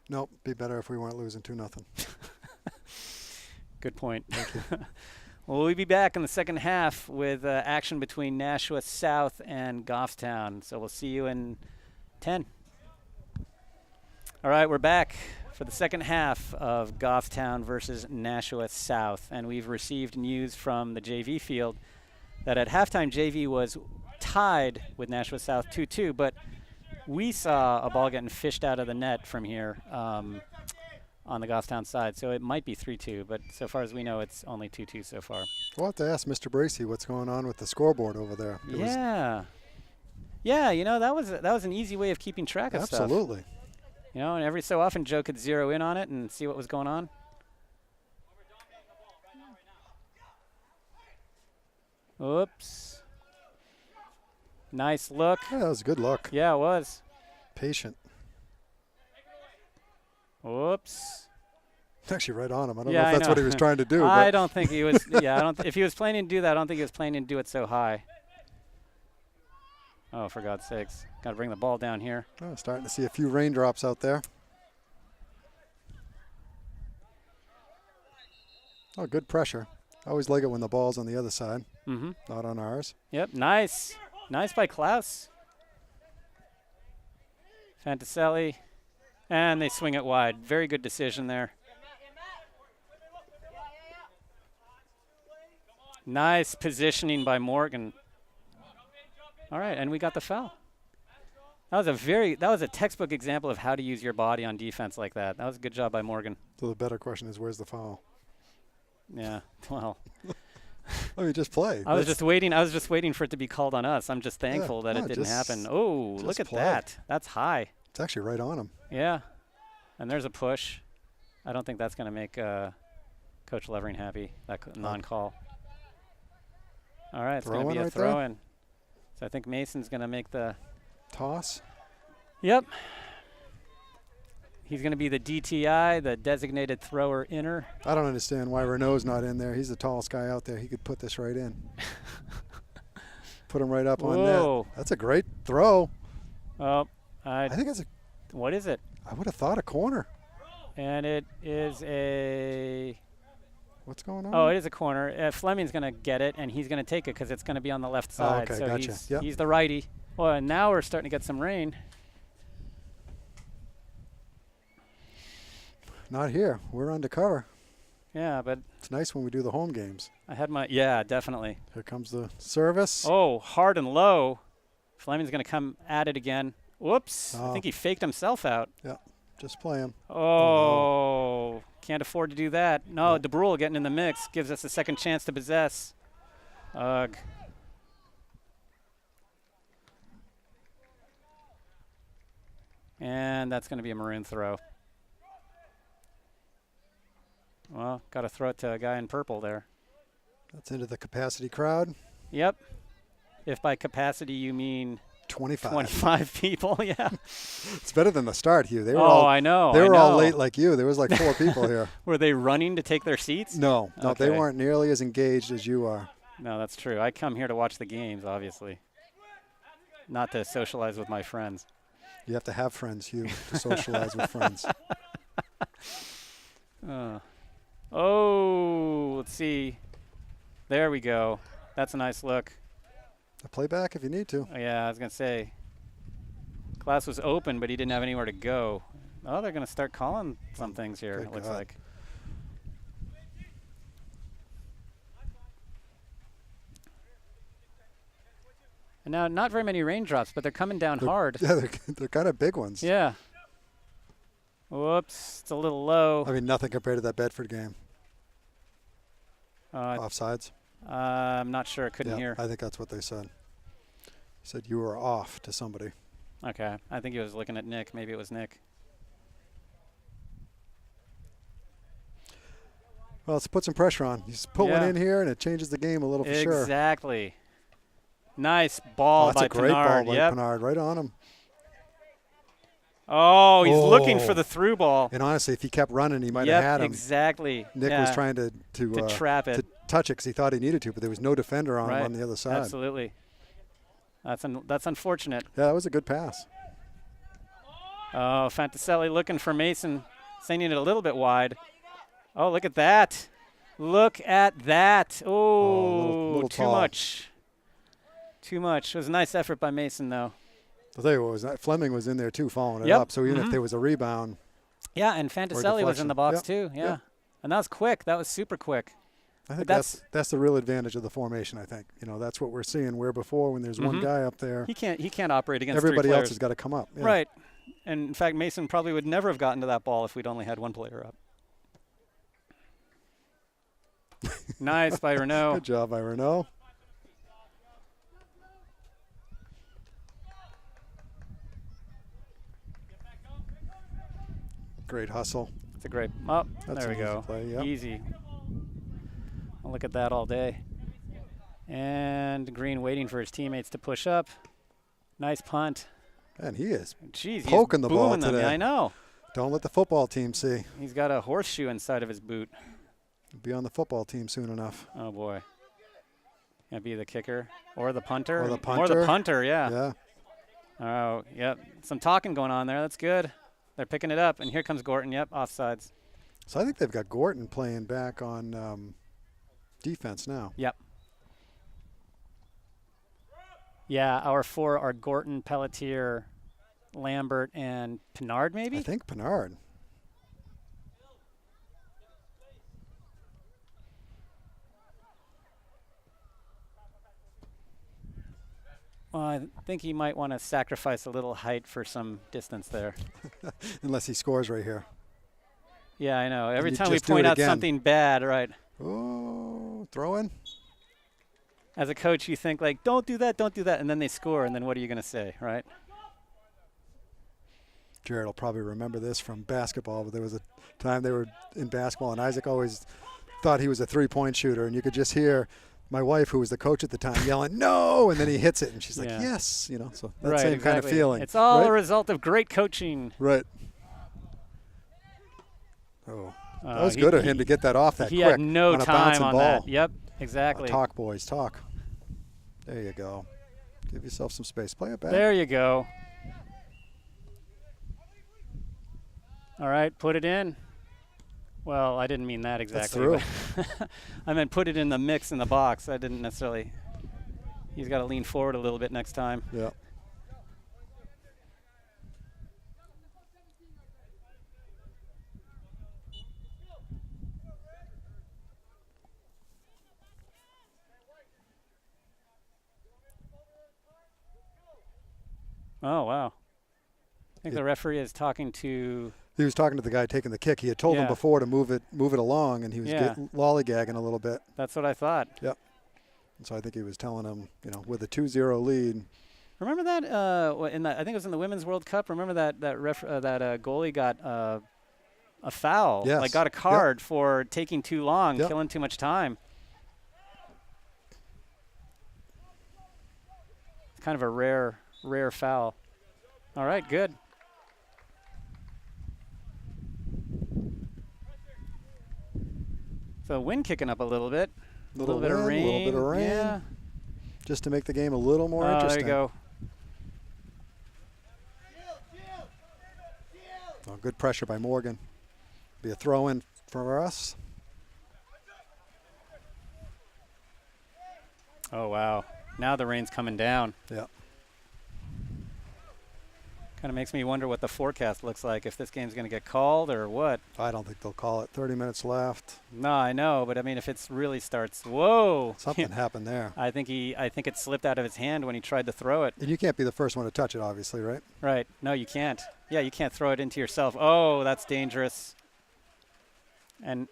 Nope. Be better if we weren't losing 2-0. Good point. Well, we'll be back in the second half with action between Nashua South and Goffstown. So we'll see you in 10. All right, we're back for the second half of Goffstown versus Nashua South. And we've received news from the JV field that at halftime JV was tied with Nashua South 2-2, but we saw a ball getting fished out of the net from here on the Goffstown side. So it might be 3-2, but so far as we know, it's only 2-2 so far. We'll have to ask Mr. Bracey what's going on with the scoreboard over there. Yeah, you know, that was an easy way of keeping track of stuff. Absolutely. You know, and every so often Joe could zero in on it and see what was going on. Oops. Nice look. Yeah, that was a good look. Yeah, it was. Patient. Whoops. Actually, right on him. I don't Yeah, know if I that's what know. he was trying to do. I but don't think he was. Yeah, I don't. If he was planning to do that, I don't think he was planning to do it so high. Oh, for God's sakes! Got to bring the ball down here. Oh, starting to see a few raindrops out there. Oh, good pressure. I always like it when the ball's on the other side, not on ours. Yep, nice. Nice by Klaus. Fantaselli. And they swing it wide. Very good decision there. Nice positioning by Morgan. All right, and we got the foul. That was a textbook example of how to use your body on defense like that. That was a good job by Morgan. So the better question is, where's the foul? Yeah, well. I mean, just play. I was just waiting for it to be called on us. I'm just thankful that it didn't happen. Oh, look at that. That's high. It's actually right on him. Yeah. And there's a push. I don't think that's going to make Coach Levering happy, that non-call. All right, it's going to be a throw-in. So I think Mason's going to make the toss. Yep. He's going to be the DTI, the designated thrower inner. I don't understand why Renault's not in there. He's the tallest guy out there. He could put this right in. Put him right up on net. That's a great throw. Oh, I think it's a. What is it? I would have thought a corner. And it is a. What's going on? Oh, it is a corner. Fleming's going to get it, and he's going to take it because it's going to be on the left side. Oh, okay, so gotcha. he's the righty. Well, and now we're starting to get some rain. Not here. We're undercover. Yeah, but it's nice when we do the home games. I had my definitely. Here comes the service. Oh, hard and low. Fleming's going to come at it again. Whoops! I think he faked himself out. Yeah, just play him. Oh, can't afford to do that. No, DeBrule getting in the mix gives us a second chance to possess. Ugh. And that's going to be a maroon throw. Well, got to throw it to a guy in purple there. That's into the capacity crowd. Yep. If by capacity you mean 25 people, yeah. It's better than the start, Hugh. They were I know. They were all late like you. There was like 4 people here. Were they running to take their seats? No, Okay. They weren't nearly as engaged as you are. No, that's true. I come here to watch the games, obviously. Not to socialize with my friends. You have to have friends, Hugh, to socialize with friends. Oh, let's see. There we go. That's a nice look. Play back if you need to. Oh, yeah, I was going to say. Class was open, but he didn't have anywhere to go. Oh, they're going to start calling some things here, it looks like. And now, not very many raindrops, but they're coming down hard. Yeah, they're kind of big ones. Yeah. Whoops, it's a little low. I mean, nothing compared to that Bedford game. Offsides? I'm not sure. I couldn't hear. I think that's what they said. He said you were off to somebody. Okay. I think he was looking at Nick. Maybe it was Nick. Well, let's put some pressure on. He's put one Yeah. in here, and it changes the game a little for sure. Exactly. Nice ball That's by a great Pinard. ball by Yep. Pinard, right on him. Oh, he's looking for Oh. the through ball. And honestly, if he kept running, he might Yep, have had him. exactly. Nick Yeah, was trying to trap it. to touch it because he thought he needed to, but there was no defender on Right. him on the other side. Absolutely. That's unfortunate. Yeah, that was a good pass. Oh, Fantaselli looking for Mason, sending it a little bit wide. Oh, look at that. Look at that. Oh, little too tall. much. Too much. It was a nice effort by Mason, though. I'll tell you what was Fleming was in there too, following it Yep. up. So even if there was a rebound, Yeah, and Fantaselli was in the box, deflection. too. Yep, Yeah. yep. And that was quick. That was super quick. I think that's- that's the real advantage of the formation. I think that's what we're seeing. Where before, when there's one guy up there, He can't operate against everybody three else players. has got to come up. Yeah. Right. And in fact, Mason probably would never have gotten to that ball if we'd only had one player up. Nice by Renault. Good job by Renault. Great hustle. It's a great. Oh, That's there we an easy go. play, yep. Easy. I'll look at that all day. And Green waiting for his teammates to push up. Nice punt. And he is. Jeez, Poking he's the ball booming them. today. I know. Don't let the football team see. He's got a horseshoe inside of his boot. Be on the football team soon enough. Oh boy. Gonna be the kicker or the punter. Or the Or the punter. punter. Yeah. Yeah. Oh, yep. Some talking going on there. That's good. They're picking it up, and here comes Gorton. Yep, offsides. So I think they've got Gorton playing back on defense now. Yep. Yeah, our four are Gorton, Pelletier, Lambert, and Pinard, maybe? I think Pinard. Well, I think he might want to sacrifice a little height for some distance there. Unless he scores right here. Yeah, I know. Every you time we just do point it out again. something bad, right? Oh, throw in. As a coach, you think, like, don't do that, and then they score, and then what are you going to say, right? Jared will probably remember this from basketball, but there was a time they were in basketball, and Isaac always thought he was a three-point shooter, and you could just hear my wife, who was the coach at the time, yelling, no, and then he hits it, and she's like, Yeah. yes, so that Right, same kind of exactly. feeling. It's all right? a result of great coaching. Right. Oh, that was He- good of he- him to get that off that He quick had no on a time bouncing on ball. that. Yep, exactly. Talk, boys, talk. There you go. Give yourself some space. Play it back. There you go. All right, put it in. Well, I didn't mean that exactly. through. but I meant put it in the mix in the box. I didn't necessarily. He's got to lean forward a little bit next time. Yeah. Oh, wow. I think the referee is talking to. He was talking to the guy taking the kick. He had told him Yeah. before to move it along, and he was Yeah. lollygagging a little bit. That's what I thought. Yep. And so I think he was telling him, with a 2-0 lead. Remember that I think it was in the Women's World Cup. Remember that goalie got a foul, Yes. like got a card for taking too long, Yep. killing too much time. It's kind of a rare foul. All right, good. So wind kicking up a little bit. Little bit of wind, rain. little bit of rain. Yeah. Just to make the game a little more Oh, interesting. there you go. Oh, good pressure by Morgan. Be a throw in for us. Oh, wow. Now the rain's coming down. Yeah. Kind of makes me wonder what the forecast looks like, if this game's going to get called or what. I don't think they'll call it. 30 minutes left. No, I know, but I mean, if it really starts, whoa. Something happened there. I think it slipped out of his hand when he tried to throw it. And you can't be the first one to touch it, obviously, right? Right. No, you can't. Yeah, you can't throw it into yourself. Oh, that's dangerous. And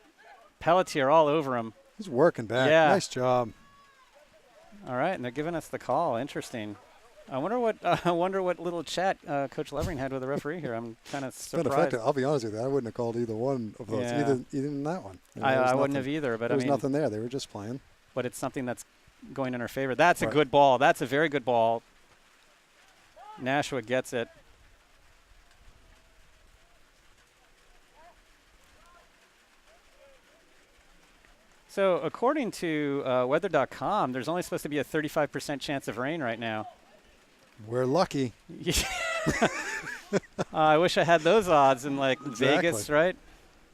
Pelletier all over him. He's working back. Yeah. Nice job. All right, and they're giving us the call. Interesting. I wonder what little chat Coach Levering had with the referee here. I'm kind of It's been surprised. effective. I'll be honest with you. I wouldn't have called either one of those. Yeah. Either in that one. You know, I wouldn't have either, but There I was mean, nothing there. They were just playing. but it's something that's going in our favor. That's a Right. good ball. That's a very good ball. Nashua gets it. So according to weather.com, there's only supposed to be a 35% chance of rain right now. We're lucky. I wish I had those odds in like Exactly. Vegas, right?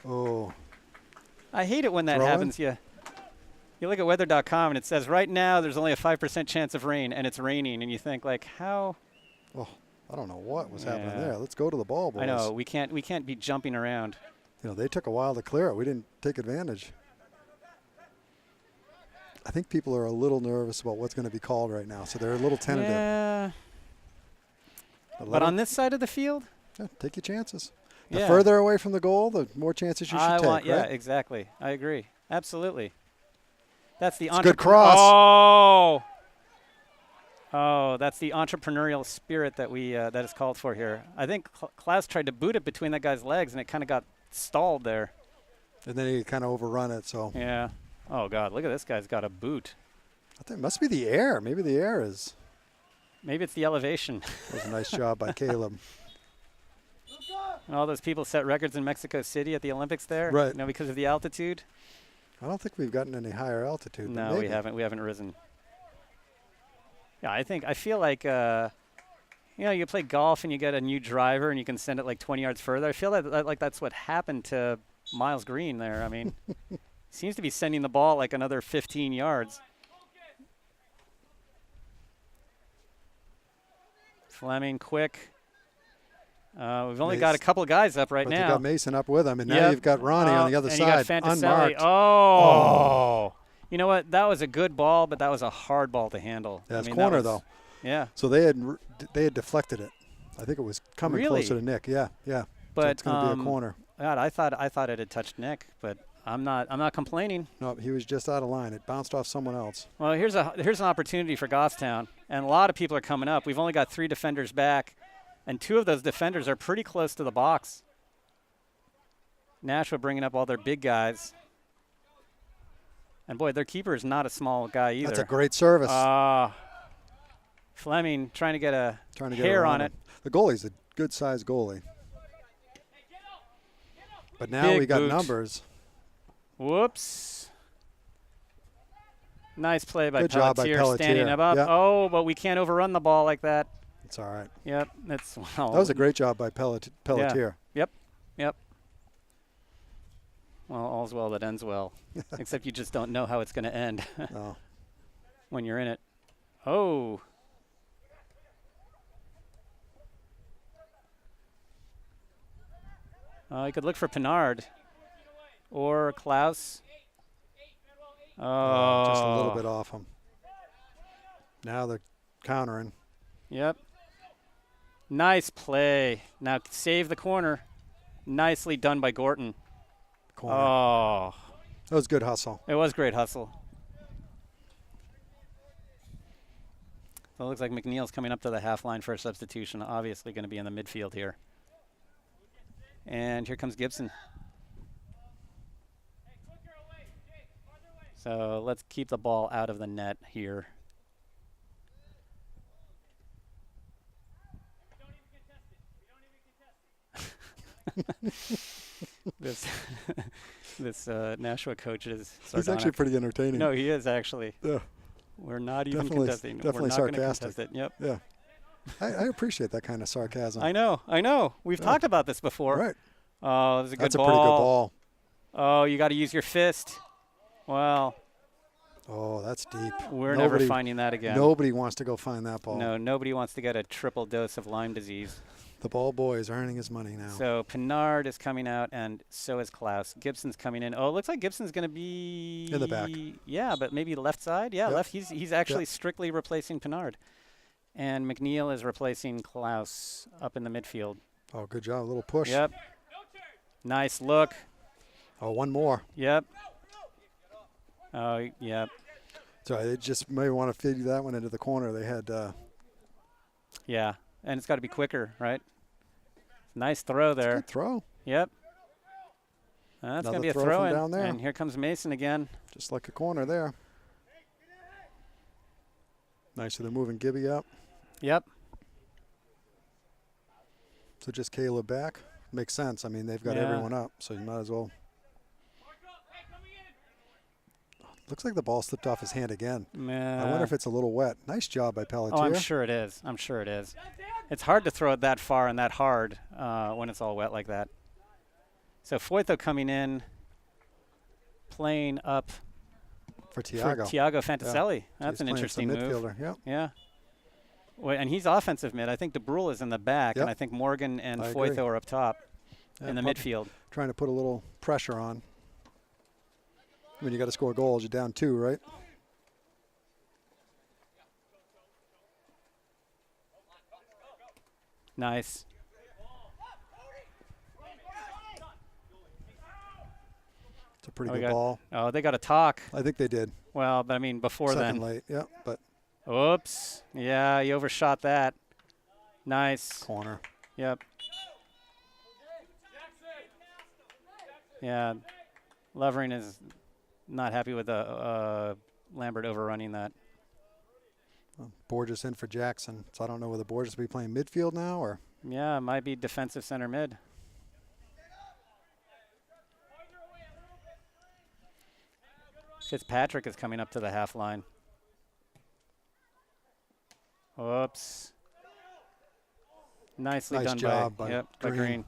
Oh, I hate it when that Throw-in? happens. You look at weather.com and it says right now there's only a 5% chance of rain and it's raining and you think like how? I don't know what was happening Yeah. there. Let's go to the ball, boys. I know we can't be jumping around. You know, they took a while to clear it. We didn't take advantage. I think people are a little nervous about what's going to be called right now, so they're a little tentative. Yeah. let But 'em- on this side of the field, yeah, take your chances. The yeah. further away from the goal, the more chances you should I take, want, yeah, right? exactly. I agree. Absolutely. That's the It's a good cross. Oh, that's the entrepreneurial spirit that we that is called for here. I think Klaus tried to boot it between that guy's legs, and it kind of got stalled there. And then he kind of overrun it, so Yeah. Oh God, look at this guy's got a boot. I think it must be the air. Maybe the air is. Maybe it's the elevation. That was a nice job by Caleb. And all those people set records in Mexico City at the Olympics there. Right. You know, because of the altitude. I don't think we've gotten any higher altitude. but No, we maybe. haven't. We haven't risen. Yeah, I feel like you play golf and you get a new driver and you can send it like 20 yards further. I feel like that's what happened to Miles Green there. I mean, seems to be sending the ball like another 15 yards. Fleming, quick. We've only got a couple of guys up right But now. you got Mason up with him, and now Yep. you've got Ronnie on the other and side, you got Fantaselli. unmarked. Oh. You know what? That was a good ball, but that was a hard ball to handle. That's that corner, was- though. Yeah. So they had deflected it. I think it was coming Really? closer to Nick. Yeah, yeah. So But it's going to be a corner. God, I thought it had touched Nick, but I'm not complaining. No, he was just out of line. It bounced off someone else. Well, here's an opportunity for Goffstown, and a lot of people are coming up. We've only got 3 defenders back, and 2 of those defenders are pretty close to the box. Nashua bringing up all their big guys. And boy, their keeper is not a small guy either. That's a great service. Fleming trying to get a Trying to get hair around on him. it. The goalie's a good-sized goalie. But now Big we got boot. numbers. Whoops. Nice play by Good job by Pelletier standing Pelletier. up. Yep. Oh, but we can't overrun the ball like that. It's all right. Yep, that's well. That was a great job by Pelletier. Yep. Well, all's well that ends well. Except you just don't know how it's going to end No. when you're in it. Oh. You could look for Pinard or Klaus. Oh. Just a little bit off him. Now they're countering. Yep. Nice play. Now save the corner. Nicely done by Gorton. Corner. Oh. That was good hustle. It was great hustle. So it looks like McNeil's coming up to the half line for a substitution. Obviously going to be in the midfield here. And here comes Gibson. So let's keep the ball out of the net here. This Nashua coach is He's sardonic. actually pretty entertaining. No, he is actually. Yeah. We're not even Definitely- contesting. definitely We're not gonna sarcastic. contest it. Yep. Yeah. I appreciate that kind of sarcasm. I know. We've talked about this before. Right. Oh, there's a good That's a ball. pretty good ball. Oh, you got to use your fist. Well, Oh, that's deep. we're never Nobody- finding that again. Nobody wants to go find that ball. No, nobody wants to get a triple dose of Lyme disease. The ball boy is earning his money now. So Pinard is coming out, and so is Klaus. Gibson's coming in. Oh, it looks like Gibson's going to be In the back. Yeah, but maybe left side. Yeah, Yep. left. He's actually Yep. strictly replacing Pinard, and McNeil is replacing Klaus up in the midfield. Oh, good job. A little push. Yep. Nice look. Oh, one more. Yep. Oh, yep. So they just maybe want to feed that one into the corner. They had Yeah, and it's got to be quicker, right? Nice throw there. Good throw. Yep. That's going to Another be a throw throw from in. down there. And here comes Mason again. Just like a corner there. Nice of the moving Gibby up. Yep. So just Caleb back. Makes sense. I mean, they've got Yeah. everyone up, so you might as well. Looks like the ball slipped off his hand again. I wonder if it's a little wet. Nice job by Pelletier. Oh, I'm sure it is. I'm sure it is. It's hard to throw it that far and that hard when it's all wet like that. So Foytho coming in, playing up for Tiago. for Tiago Fantaselli. That's He's an playing interesting some move. midfielder. Yep. Yeah. Well, and he's offensive mid. I think DeBrule is in the back, Yep. and I think Morgan and I Foytho agree. are up top Yeah, in the probably midfield. Trying to put a little pressure on. When you got to score goals, you're down 2, right? Nice. It's a pretty Oh, we good got- ball. Oh, they got to talk. I think they did. Well, but I mean, before Second then. late, yeah, but Oops. Yeah, he overshot that. Nice. corner. Yep. Yeah. Levering is not happy with Lambert overrunning that. Borges in for Jackson. So I don't know whether Borges will be playing midfield now or. Yeah, it might be defensive center mid. Fitzpatrick is coming up to the half line. Whoops. Nicely Nice done job by, by yep, by Green. Green.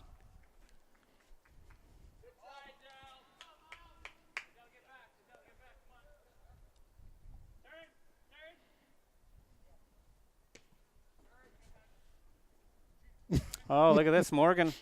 Oh, look at this, Morgan.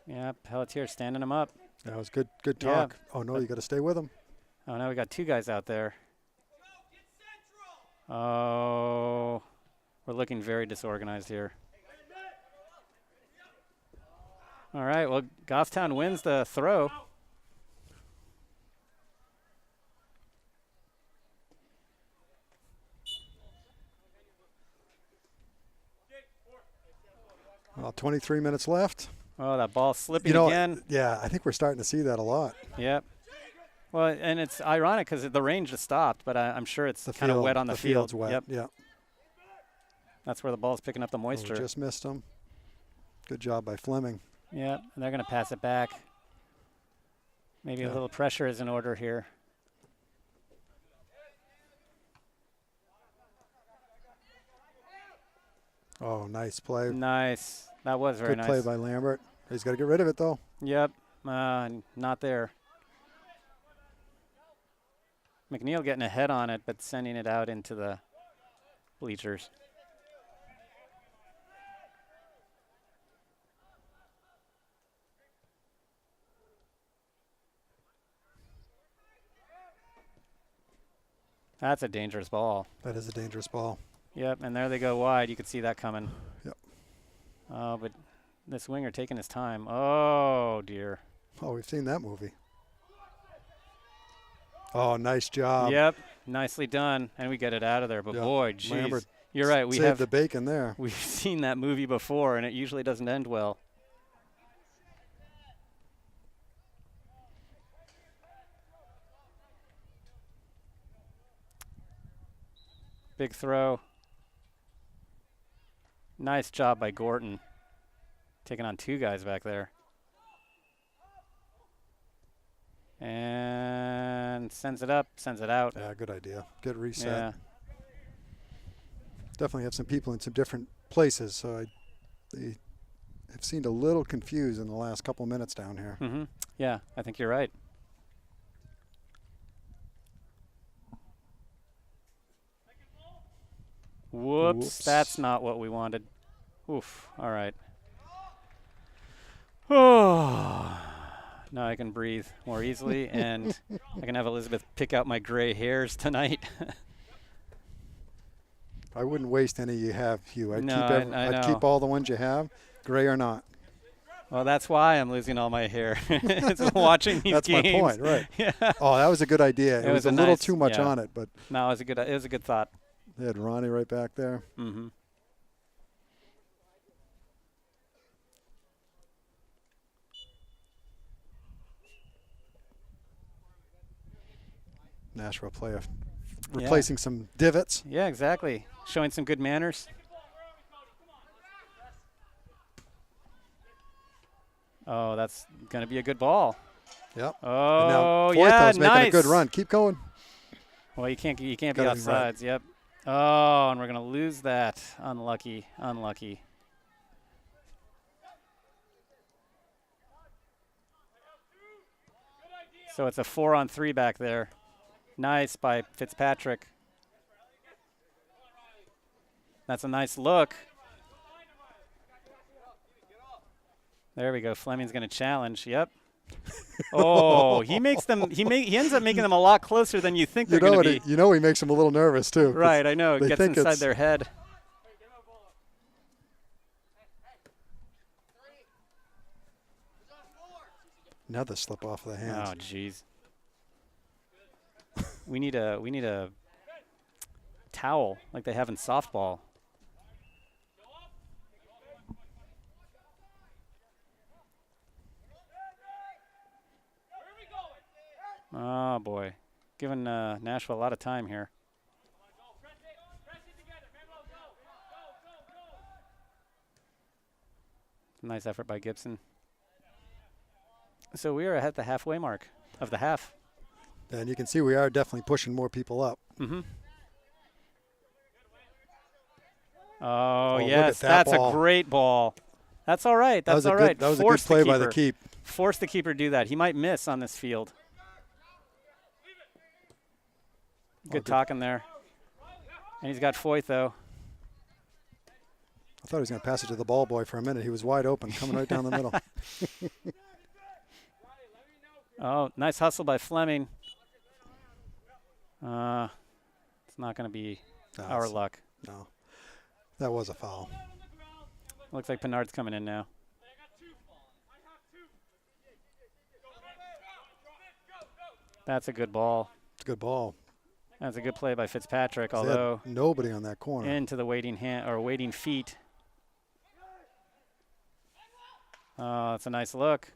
Yeah, Pelletier standing him up. That was good Yeah, talk. Oh, no, you got to stay with him. Oh, now we got 2 guys out there. Oh, we're looking very disorganized here. All right, well, Goffstown wins the throw. Well, 23 minutes left. Oh, that ball slipping You know, again. yeah, I think we're starting to see that a lot. Yep. Well, and it's ironic because the range just stopped, but I'm sure it's The kind of field- wet on the field. field's wet. Yep. Yeah. That's where the ball's picking up the Oh, we moisture. just missed him. Good job by Fleming. Yep, and they're going to pass it back. Maybe Yeah. a little pressure is in order here. Oh, nice play. Nice. That was very Good nice. play by Lambert. He's got to get rid of it, though. Yep, not there. McNeil getting a head on it, but sending it out into the bleachers. That's a dangerous ball. That is a dangerous ball. Yep, and there they go wide. You could see that coming. Yep. Oh, but this winger taking his time. Oh, dear. Oh, we've seen that movie. Oh, nice job. Yep, nicely done. And we get it out of there. But Yeah. boy, geez. Lambert You're right. We Saved have the bacon there. we've seen that movie before, and it usually doesn't end well. Big throw. Nice job by Gorton. Taking on 2 guys back there. And sends it up, sends it out. Yeah, good idea. Good reset. Yeah. Definitely have some people in some different places, so they have seemed a little confused in the last couple minutes down here. Mm-hmm. Yeah, I think you're right. Whoops, Whoops. that's not what we wanted. Oof, all right. Oh, now I can breathe more easily, and I can have Elizabeth pick out my gray hairs tonight. I wouldn't waste any you have, Hugh. I'd No, keep I I'd know. keep all the ones you have, gray or not. Well, that's why I'm losing all my hair. It's watching these That's games. my point, right? Yeah. Oh, that was a good idea. It was a little nice- too much yeah. on it, but No, it was a good thought. they had Ronnie right back there. Mm-hmm. Nashua player replacing some divots. Yeah, exactly. Showing some good manners. Oh, that's going to be a good ball. Yep. Oh, And now yeah, Foytho's making nice. a good run. Keep going. Well, you can't be Gotta be right. offsides. Yep. Oh, and we're going to lose that. Unlucky. Unlucky. So it's a 4-on-3 back there. Nice by Fitzpatrick. That's a nice look. There we go. Fleming's going to challenge. Yep. Oh, he makes them. He ends up making them a lot closer than you think they're You know going what? to be. You know he makes them a little nervous too. 'cause Right, I know. It they gets think inside it's- their head. Another slip off of the hands. Oh, jeez. we need a towel like they have in softball. Oh boy, giving Nashua a lot of time here. Nice effort by Gibson. So we are at the halfway mark of the half. And you can see we are definitely pushing more people up. Mm-hmm. look Oh, at yes, that that's ball. a great ball. That's all right. That's all That right. was a good Force play the by the keeper. keep. Force the keeper to do that. He might miss on this field. Good talking there. And he's got Foyt, though. I thought he was going to pass it to the ball boy for a minute. He was wide open, coming right down the middle. Oh, nice hustle by Fleming. It's not going to be No, our it's- luck. No, that was a foul. Looks like Pinard's coming in now. That's a good ball. It's a good ball. That's a good play by Fitzpatrick, They had although nobody on that corner. into the waiting hand or waiting feet. Oh, that's a nice look.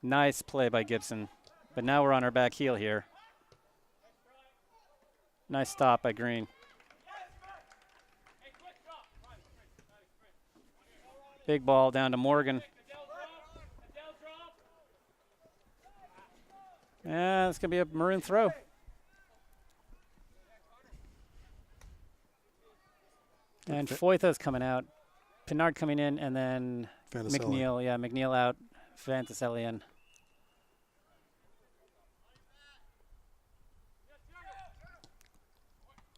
Nice play by Gibson. But now we're on our back heel here. Nice stop by Green. Big ball down to Morgan. Yeah, it's going to be a maroon throw. And Foytha's coming out. Pinard coming in, and then Fantaselli. McNeil. Yeah, McNeil out. Fantaselli in.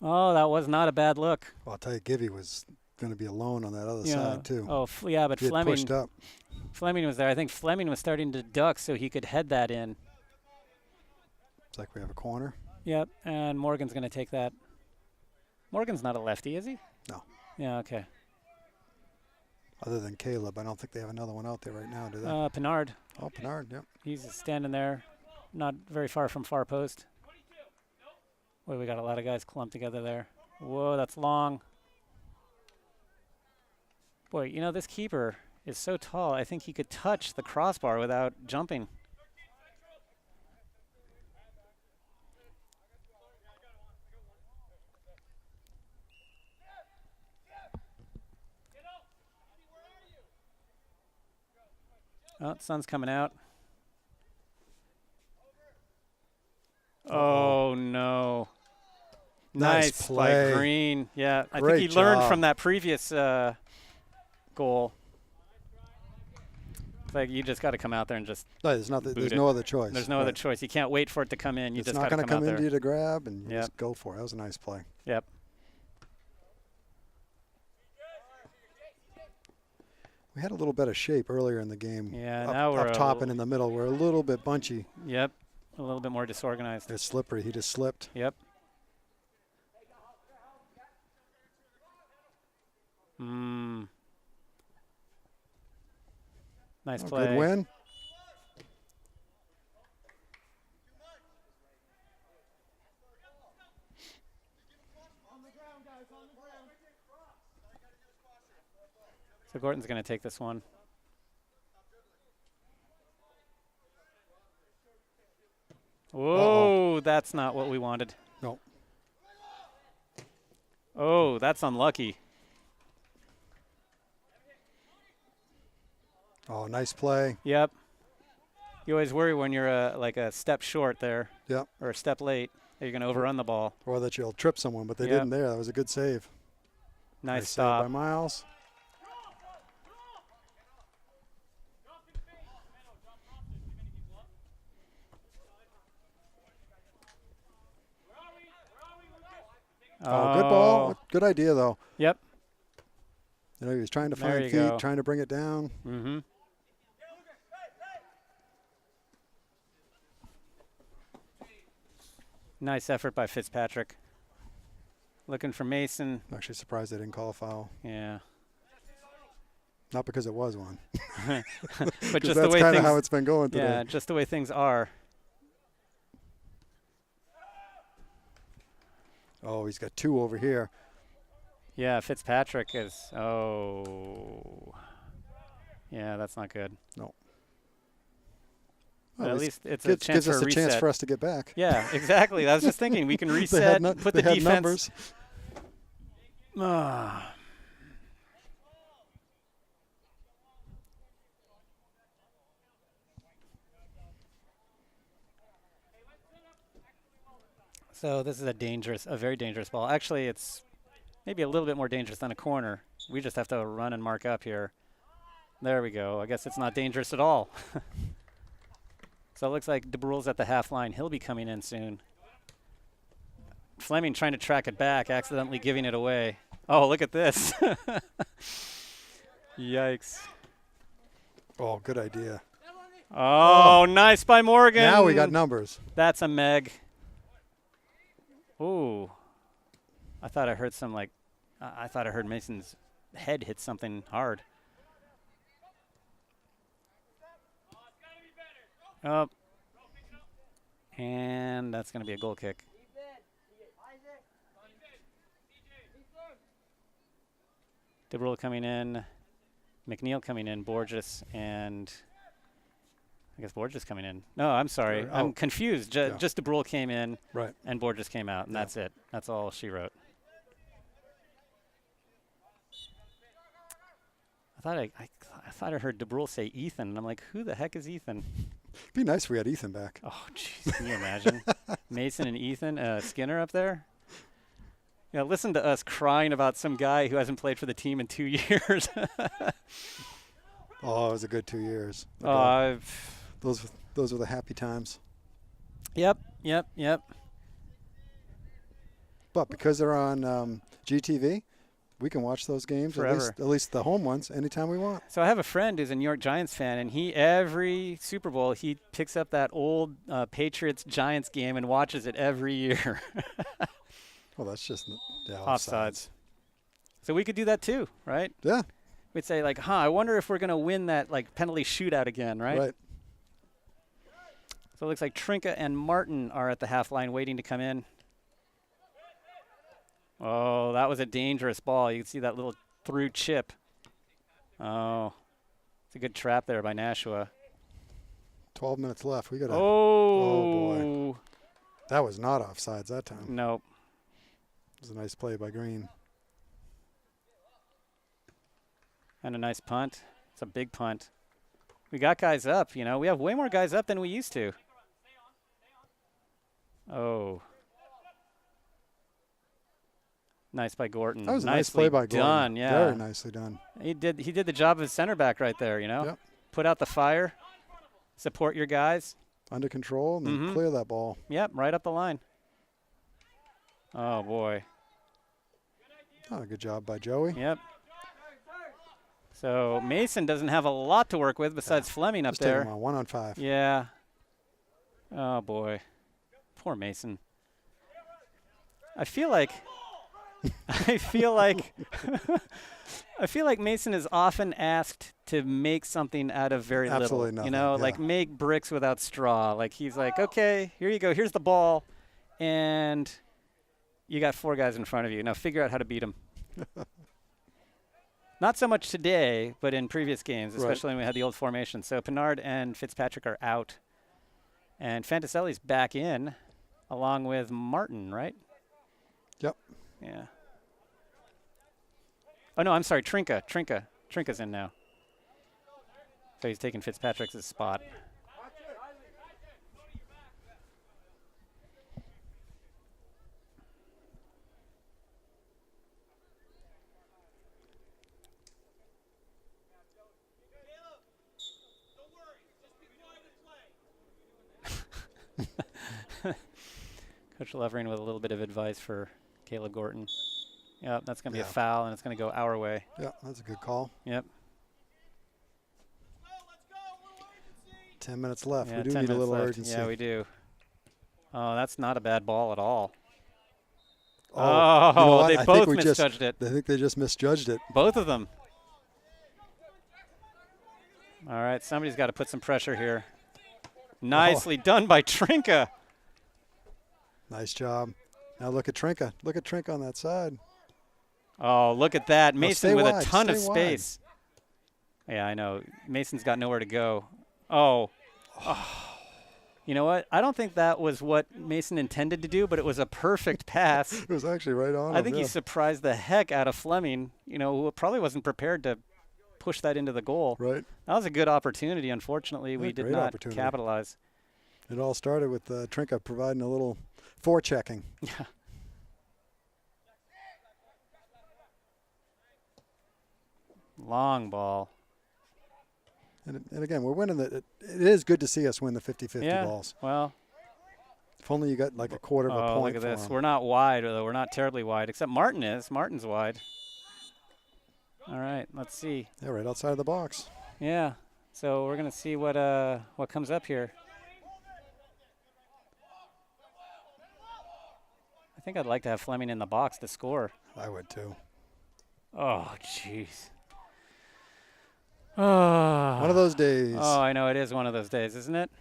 Oh, that was not a bad look. Well, I'll tell you, Givey was going to be alone on that other Yeah. side, too. Oh, yeah, but He had pushed up. Fleming was there. I think Fleming was starting to duck so he could head that in. It's like we have a corner. Yep, and Morgan's going to take that. Morgan's not a lefty, is he? No. Yeah, okay. Other than Caleb, I don't think they have another one out there right now, do they? Pinard. Oh, Pinard, yep. He's standing there, not very far from far post. Boy, we got a lot of guys clumped together there. Whoa, that's long. Boy, you know, this keeper is so tall, I think he could touch the crossbar without jumping. Oh, sun's coming out. Oh, no. Nice Nice play. by Green. Yeah, I Great think he learned job. from that previous goal. It's like you just got to come out there and just. No, there's Boot there's it. no other choice. There's no other choice. You can't wait for it to come in. You It's just not got to going come to come out into there. you to grab, and you Yep. just go for it. That was a nice play. Yep. We had a little bit of shape earlier in the game. Yeah, up, now we're up top and in the middle. We're a little bit bunchy. Yep. A little bit more disorganized. It's slippery. He just slipped. Yep. Nice Oh, play. good win. So Gorton's going to take this one. Whoa, that's not what we wanted. No. Oh, that's unlucky. Oh, nice play. Yep. You always worry when you're like a step short there. Yep. Or a step late that you're going to overrun the ball. Or that you'll trip someone, but they Yep. didn't there. That was a good save. Nice Save stop. by Miles. Oh, good ball. Good idea, though. Yep. You know, he was trying to There find you feet, go. trying to bring it down. Mm-hmm. Nice effort by Fitzpatrick. Looking for Mason. I'm actually surprised they didn't call a foul. Yeah. Not because it was one. But 'Cause just the that's way kind of things how it's been going today. Yeah, just the way things are. Oh, he's got two over here. Yeah, Fitzpatrick is oh. Yeah, that's not good. No. But Well, at least it's a gives chance for us a a chance reset. for us to get back. Yeah, exactly. I was just thinking we can They reset, had, put they the had defense. numbers. Ah. So this is a very dangerous ball. Actually, it's maybe a little bit more dangerous than a corner. We just have to run and mark up here. There we go. I guess it's not dangerous at all. So it looks like DeBrule's at the half line. He'll be coming in soon. Fleming trying to track it back, accidentally giving it away. Oh, look at this. Yikes. Oh, good idea. Oh, nice by Morgan. Now we got numbers. That's a Meg. Ooh. I thought I heard some like, I thought I heard Mason's head hit something hard. Up. And that's going to be a goal kick. DeBrule coming in, McNeil coming in, Borges, and I guess Borges coming in. No, I'm sorry. Or- I'm oh. confused. Yeah. Just DeBrule came in Right. and Borges came out, and Yeah. that's it. That's all she wrote. I thought I heard DeBrule say Ethan, and I'm like, who the heck is Ethan? Be nice if we had Ethan back. Oh, jeez, can you imagine? Mason and Ethan, Skinner up there? Yeah, listen to us crying about some guy who hasn't played for the team in 2 years. Oh, it was a good 2 years. Okay. Those were the happy times. Yep. But because they're on GTV, we can watch those games, Forever. at least the home ones, anytime we want. So I have a friend who's a New York Giants fan, and every Super Bowl, he picks up that old Patriots-Giants game and watches it every year. Well, that's just Offsides. So we could do that too, right? Yeah, We'd say like, I wonder if we're going to win that like penalty shootout again, right? right. So it looks like Trinka and Martin are at the half line waiting to come in. Oh, that was a dangerous ball. You can see that little through chip. Oh, it's a good trap there by Nashua. 12 minutes left. We got to. Oh, boy. That was not offsides that time. Nope. It was a nice play by Green. And a nice punt. It's a big punt. We got guys up, you know. We have way more guys up than we used to. Oh. Nice by Gorton. That was a nice Nicely play by Gordon. done, yeah. Very nicely done. He did the job of center back right there, you know. Yep. Put out the fire. Support your guys. Under control and then clear that ball. Yep, right up the line. Oh boy. Oh, good job by Joey. Yep. So Mason doesn't have a lot to work with besides Fleming up Just take there. him on 1-on-5. Yeah. Oh boy. Poor Mason. I feel like I feel like I feel like Mason is often asked to make something out of very Absolutely little. nothing, You know, yeah. like make bricks without straw. Like he's like, okay, here you go. Here's the ball, and you got 4 guys in front of you. Now figure out how to beat them. Not so much today, but in previous games, Right. especially when we had the old formation. So Pinard and Fitzpatrick are out, and Fantaselli's back in, along with Martin, right? Yep. Yeah. Oh, no, I'm sorry. Trinka's in now. So he's taking Fitzpatrick's spot. Coach Levering with a little bit of advice for Caleb Gorton. Yep, that's going to be a Yeah. foul, and it's going to go our way. Yeah, that's a good call. Yep. 10 minutes left. Yeah, we do 10 need a minutes little left. urgency. Yeah, we do. Oh, that's not a bad ball at all. You know Oh, what? they I think both we just- misjudged it. I think they just misjudged it. Both of them. All right, somebody's got to put some pressure here. Nicely done by Trinka. Nice job. Now look at Trinka. Look at Trinka on that side. Oh, look at that. Mason stay with wide, a ton of stay wide. space. Yeah, I know. Mason's got nowhere to go. Oh. You know what? I don't think that was what Mason intended to do, but it was a perfect pass. It was actually right on I him, think yeah. he surprised the heck out of Fleming, you know, who probably wasn't prepared to push that into the goal. Right. That was a good opportunity. Unfortunately, we Yeah, did great not opportunity. capitalize. It all started with Trinka providing a little forechecking. Yeah. Long ball. And again, we're winning it is good to see us win the 50-50 Yeah. balls. Well, If only you got like a quarter of a oh, point look at for this. 'em. We're not wide, though. We're not terribly wide, except Martin is. Martin's wide. All right, let's see. Yeah, right outside of the box. Yeah. So we're gonna see what comes up here. I think I'd like to have Fleming in the box to score. I would too. Oh, jeez. Oh. One of those days. Oh, I know it is one of those days, isn't it?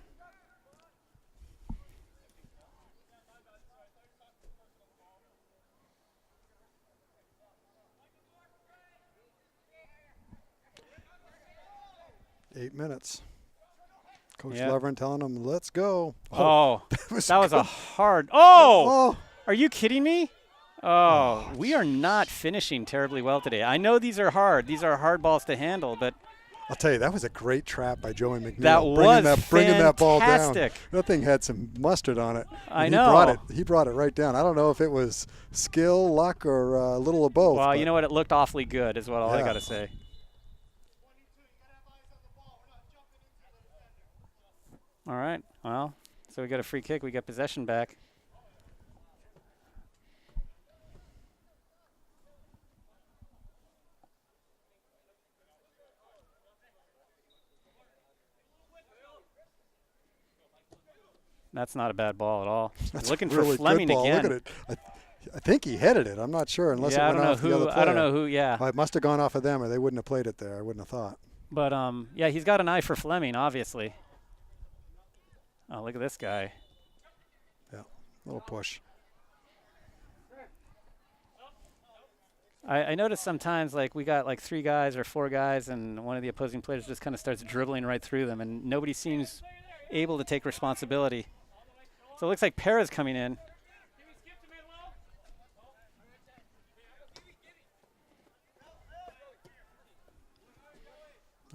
Eight minutes. Coach Yep. Levering telling them, let's go. Oh, that was that was a good. hard. Oh, Oh, are you kidding me? Oh, we are not finishing terribly well today. I know these are hard. These are hard balls to handle, but I'll tell you, that was a great trap by Joey McNeil. That was bringing that ball down. fantastic. That thing had some mustard on it. I and know. He brought it right down. I don't know if it was skill, luck, or a little of both. well, but you know what? It looked awfully good, is what all I Yeah. got to say. All right. Well, so we got a free kick. We got possession back. That's not a bad ball at all. That's Looking a really for Fleming good ball. again. Look at it. I think he headed it. I'm not sure unless Yeah, it I went don't know off the other who. player. I don't know who. Yeah, It must have gone off of them, or they wouldn't have played it there. I wouldn't have thought. but yeah, he's got an eye for Fleming, obviously. Oh, look at this guy. Little push. I notice sometimes, like, we got like 3 guys or 4 guys, and one of the opposing players just kind of starts dribbling right through them, and nobody seems able to take responsibility. So it looks like Pera's coming in.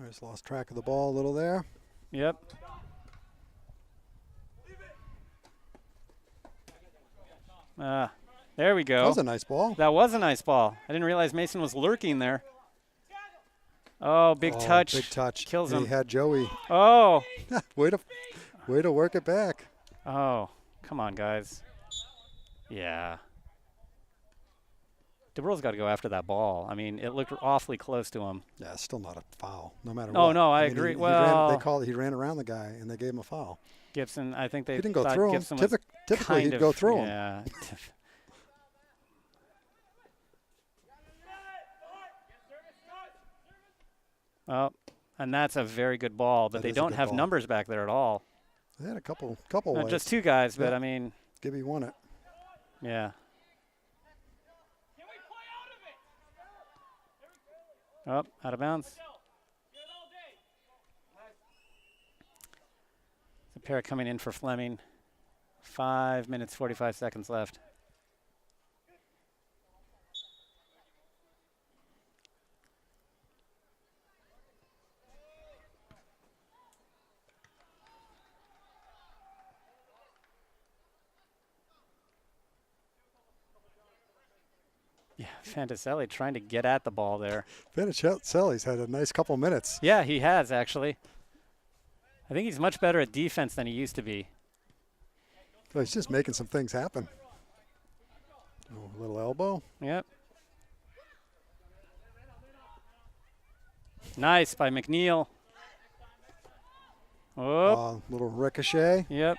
I just lost track of the ball a little there. Yep. There we go. That was a nice ball. That was a nice ball. I didn't realize Mason was lurking there. Oh, big touch. Big touch. Kills And him. He had Joey. Oh. way to work it back. Oh, come on, guys. Yeah. DeBurle's got to go after that ball. I mean, it looked awfully close to him. Yeah, it's still not a foul, no matter Oh, what. no, I mean, agree. he ran around the guy, and they gave him a foul. Gibson, I think they He didn't go thought through him. Gibson was Typically, kind he'd of, go through him. yeah. Oh, and that's a very good ball, but That they is a don't good have ball. numbers back there at all. They had a couple Just whites. 2 guys, but Yeah. I mean, Gibby won it. yeah. Can we play out of it? Oh, out of bounds. Get it all day. The pair coming in for Fleming. 5 minutes, 45 seconds left. Yeah, Fantaselli trying to get at the ball there. Vinicelli's had a nice couple minutes. Yeah, he has, actually. I think he's much better at defense than he used to be. But he's just making some things happen. Oh, a little elbow. Yep. Nice by McNeil. Oh, Little ricochet. yep.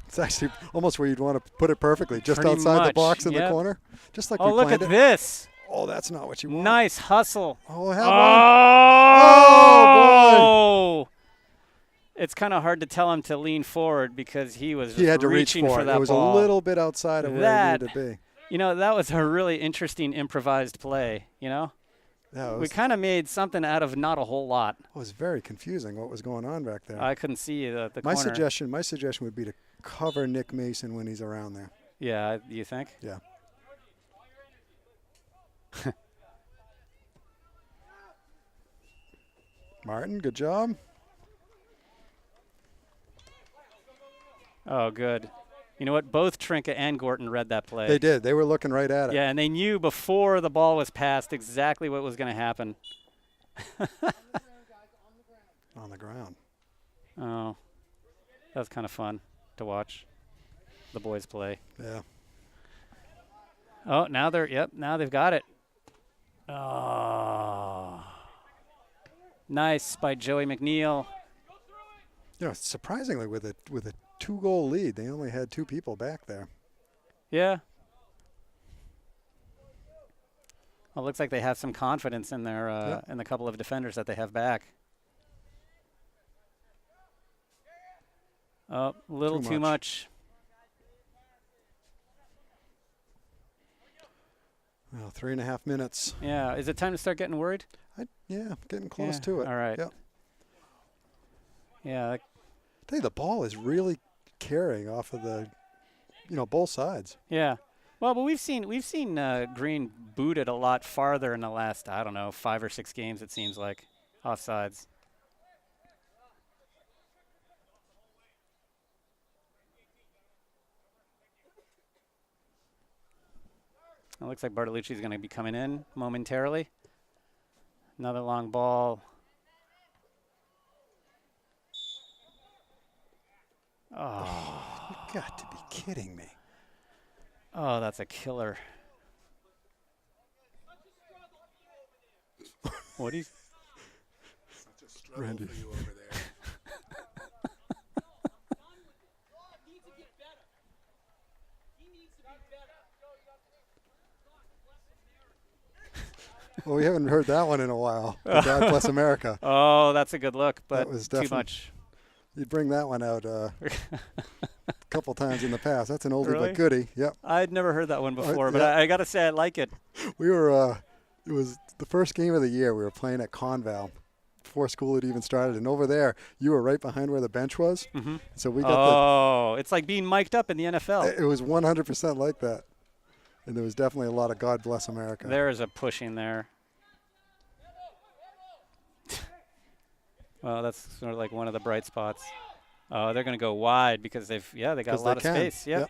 It's actually almost where you'd want to put it perfectly, just Pretty outside the much, box in the yep. corner. Just like Oh, we look at planned it. this. Oh, that's not what you want. Nice hustle. Oh, have one. Oh, It's kind of hard to tell him to lean forward because he was He just had to reach reaching for it. that It was ball. a little bit outside of where That- it needed to be. You know, that was a really interesting improvised play, you know? Yeah, We kind of made something out of not a whole lot. it was very confusing what was going on back there. I couldn't see the my corner. suggestion would be to cover Nick Mason when he's around there. Yeah, you think? Yeah. Martin, good job. Oh, good. You know what? Both Trinka and Gorton read that play. They did. They were looking right at it. Yeah, and they knew before the ball was passed exactly what was going to happen. On the ground. Oh, that was kind of fun to watch the boys play. Yeah. Oh, now now they've got it. Oh. Nice by Joey McNeil. You know, surprisingly, with a 2-goal lead, they only had 2 people back there. Yeah. Well, it looks like they have some confidence in their in the couple of defenders that they have back. Oh, a little too much. Well, 3.5 minutes. Yeah. Is it time to start getting worried? Yeah, getting close Yeah, to it. all right. Yeah. Yeah. Tell you, the ball is really carrying off of the, both sides. Yeah. Well, but we've seen Green booted a lot farther in the last, I don't know, 5 or 6 games, it seems like, offsides. It looks like Bartolucci's going to be coming in momentarily. Another long ball. Oh, You got to be kidding me. oh, that's a killer. What is? Such a struggle Randy. for you over there. He needs to get better. He needs to be better. Well, we haven't heard that one in a while. The God bless America. Oh, that's a good look, but was too definitely- much. You'd bring that one out a couple times in the past. That's an oldie Really? but goodie. Yep. I'd never heard that one before, but yeah. I got to say I like it. We were, it was the first game of the year. We were playing at Conval before school had even started. And over there, you were right behind where the bench was. Mm-hmm. So we got Oh, it's like being mic'd up in the NFL. it was 100% like that. And there was definitely a lot of God bless America. There is a pushing there. Well, that's sort of like one of the bright spots. Oh, they're going to go wide because they got a 'Cause lot they of can. space. Yep. Yep.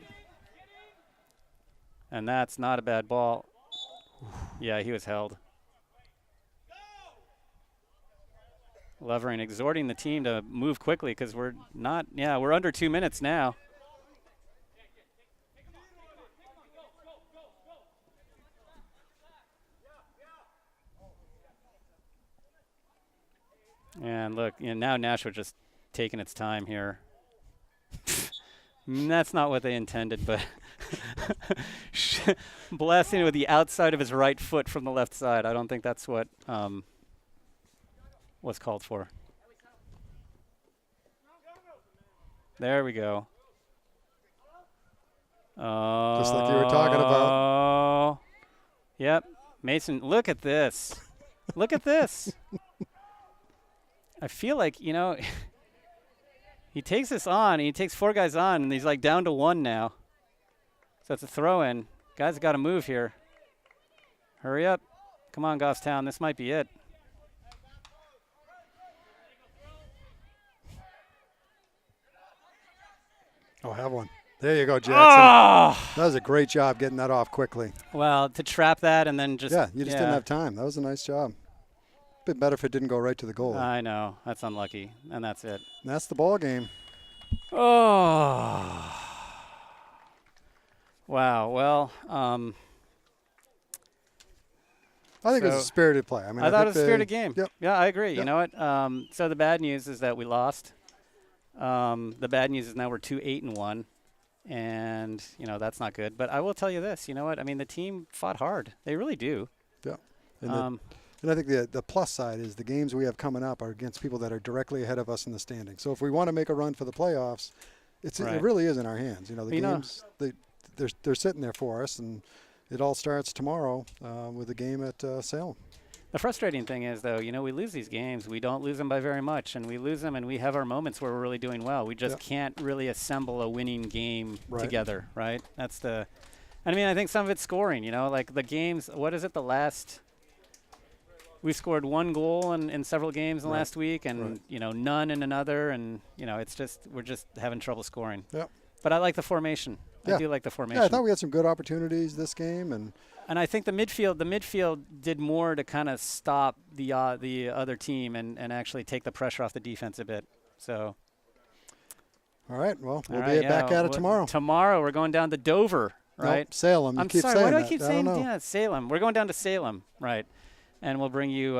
And that's not a bad ball. Yeah, he was held. Levering exhorting the team to move quickly because we're under 2 minutes now. And look, now Nashua just taking its time here. That's not what they intended, but blasting with the outside of his right foot from the left side. I don't think that's what was called for. There we go. Oh. Just like you were talking about. Yep. Mason, look at this. Look at this. I feel like, you know, he takes this on, and he takes 4 guys on, and he's like down to 1 now. So it's a throw-in. Guys got to move here. Hurry up. Come on, Goffstown. This might be it. Oh, have one. There you go, Jackson. Oh! That was a great job getting that off quickly. Well, to trap that and then just. Yeah, you just didn't have time. That was a nice job. Bit better if it didn't go right to the goal. I know. That's unlucky. And that's it. And that's the ball game. Oh. Wow. Well, I think it was a So, spirited play. I mean, I thought it was a think spirited game. Yep. Yeah, I agree. Yep. You know what? So the bad news is that we lost. The bad news is now we're 2-8-1, and you know that's not good. But I will tell you this. You know what? I mean, the team fought hard. They really do. Yeah. And I think the plus side is the games we have coming up are against people that are directly ahead of us in the standings. So if we want to make a run for the playoffs, it really is in our hands. You know, the games they're sitting there for us, and it all starts tomorrow with a game at Salem. The frustrating thing is, though, you know, we lose these games. We don't lose them by very much, and we lose them, and we have our moments where we're really doing well. We just can't really assemble a winning game together, right? That's the. I mean, I think some of it's scoring. You know, like the games. What is it? The last. We scored 1 goal in several games in the last week, and you know, none in another, and you know, it's just we're just having trouble scoring. Yeah. But I like the formation. Yeah. I do like the formation. Yeah, I thought we had some good opportunities this game, and I think the midfield did more to kind of stop the other team and actually take the pressure off the defense a bit. So. All right. Well, we'll be back at it tomorrow. Tomorrow we're going down to Dover, right? Nope, Salem. I'm keep sorry. saying Why do I that. keep saying Salem? We're going down to Salem, right? And we'll bring you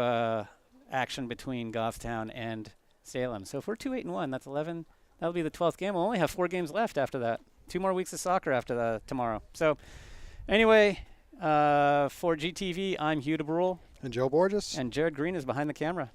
action between Goffstown and Salem. So if we're 2-8-1, that's 11. That'll be the 12th game. We'll only have 4 games left after that. 2 more weeks of soccer after tomorrow. So anyway, for GTV, I'm Hugh DeBrule. And Joe Borges. And Jared Green is behind the camera.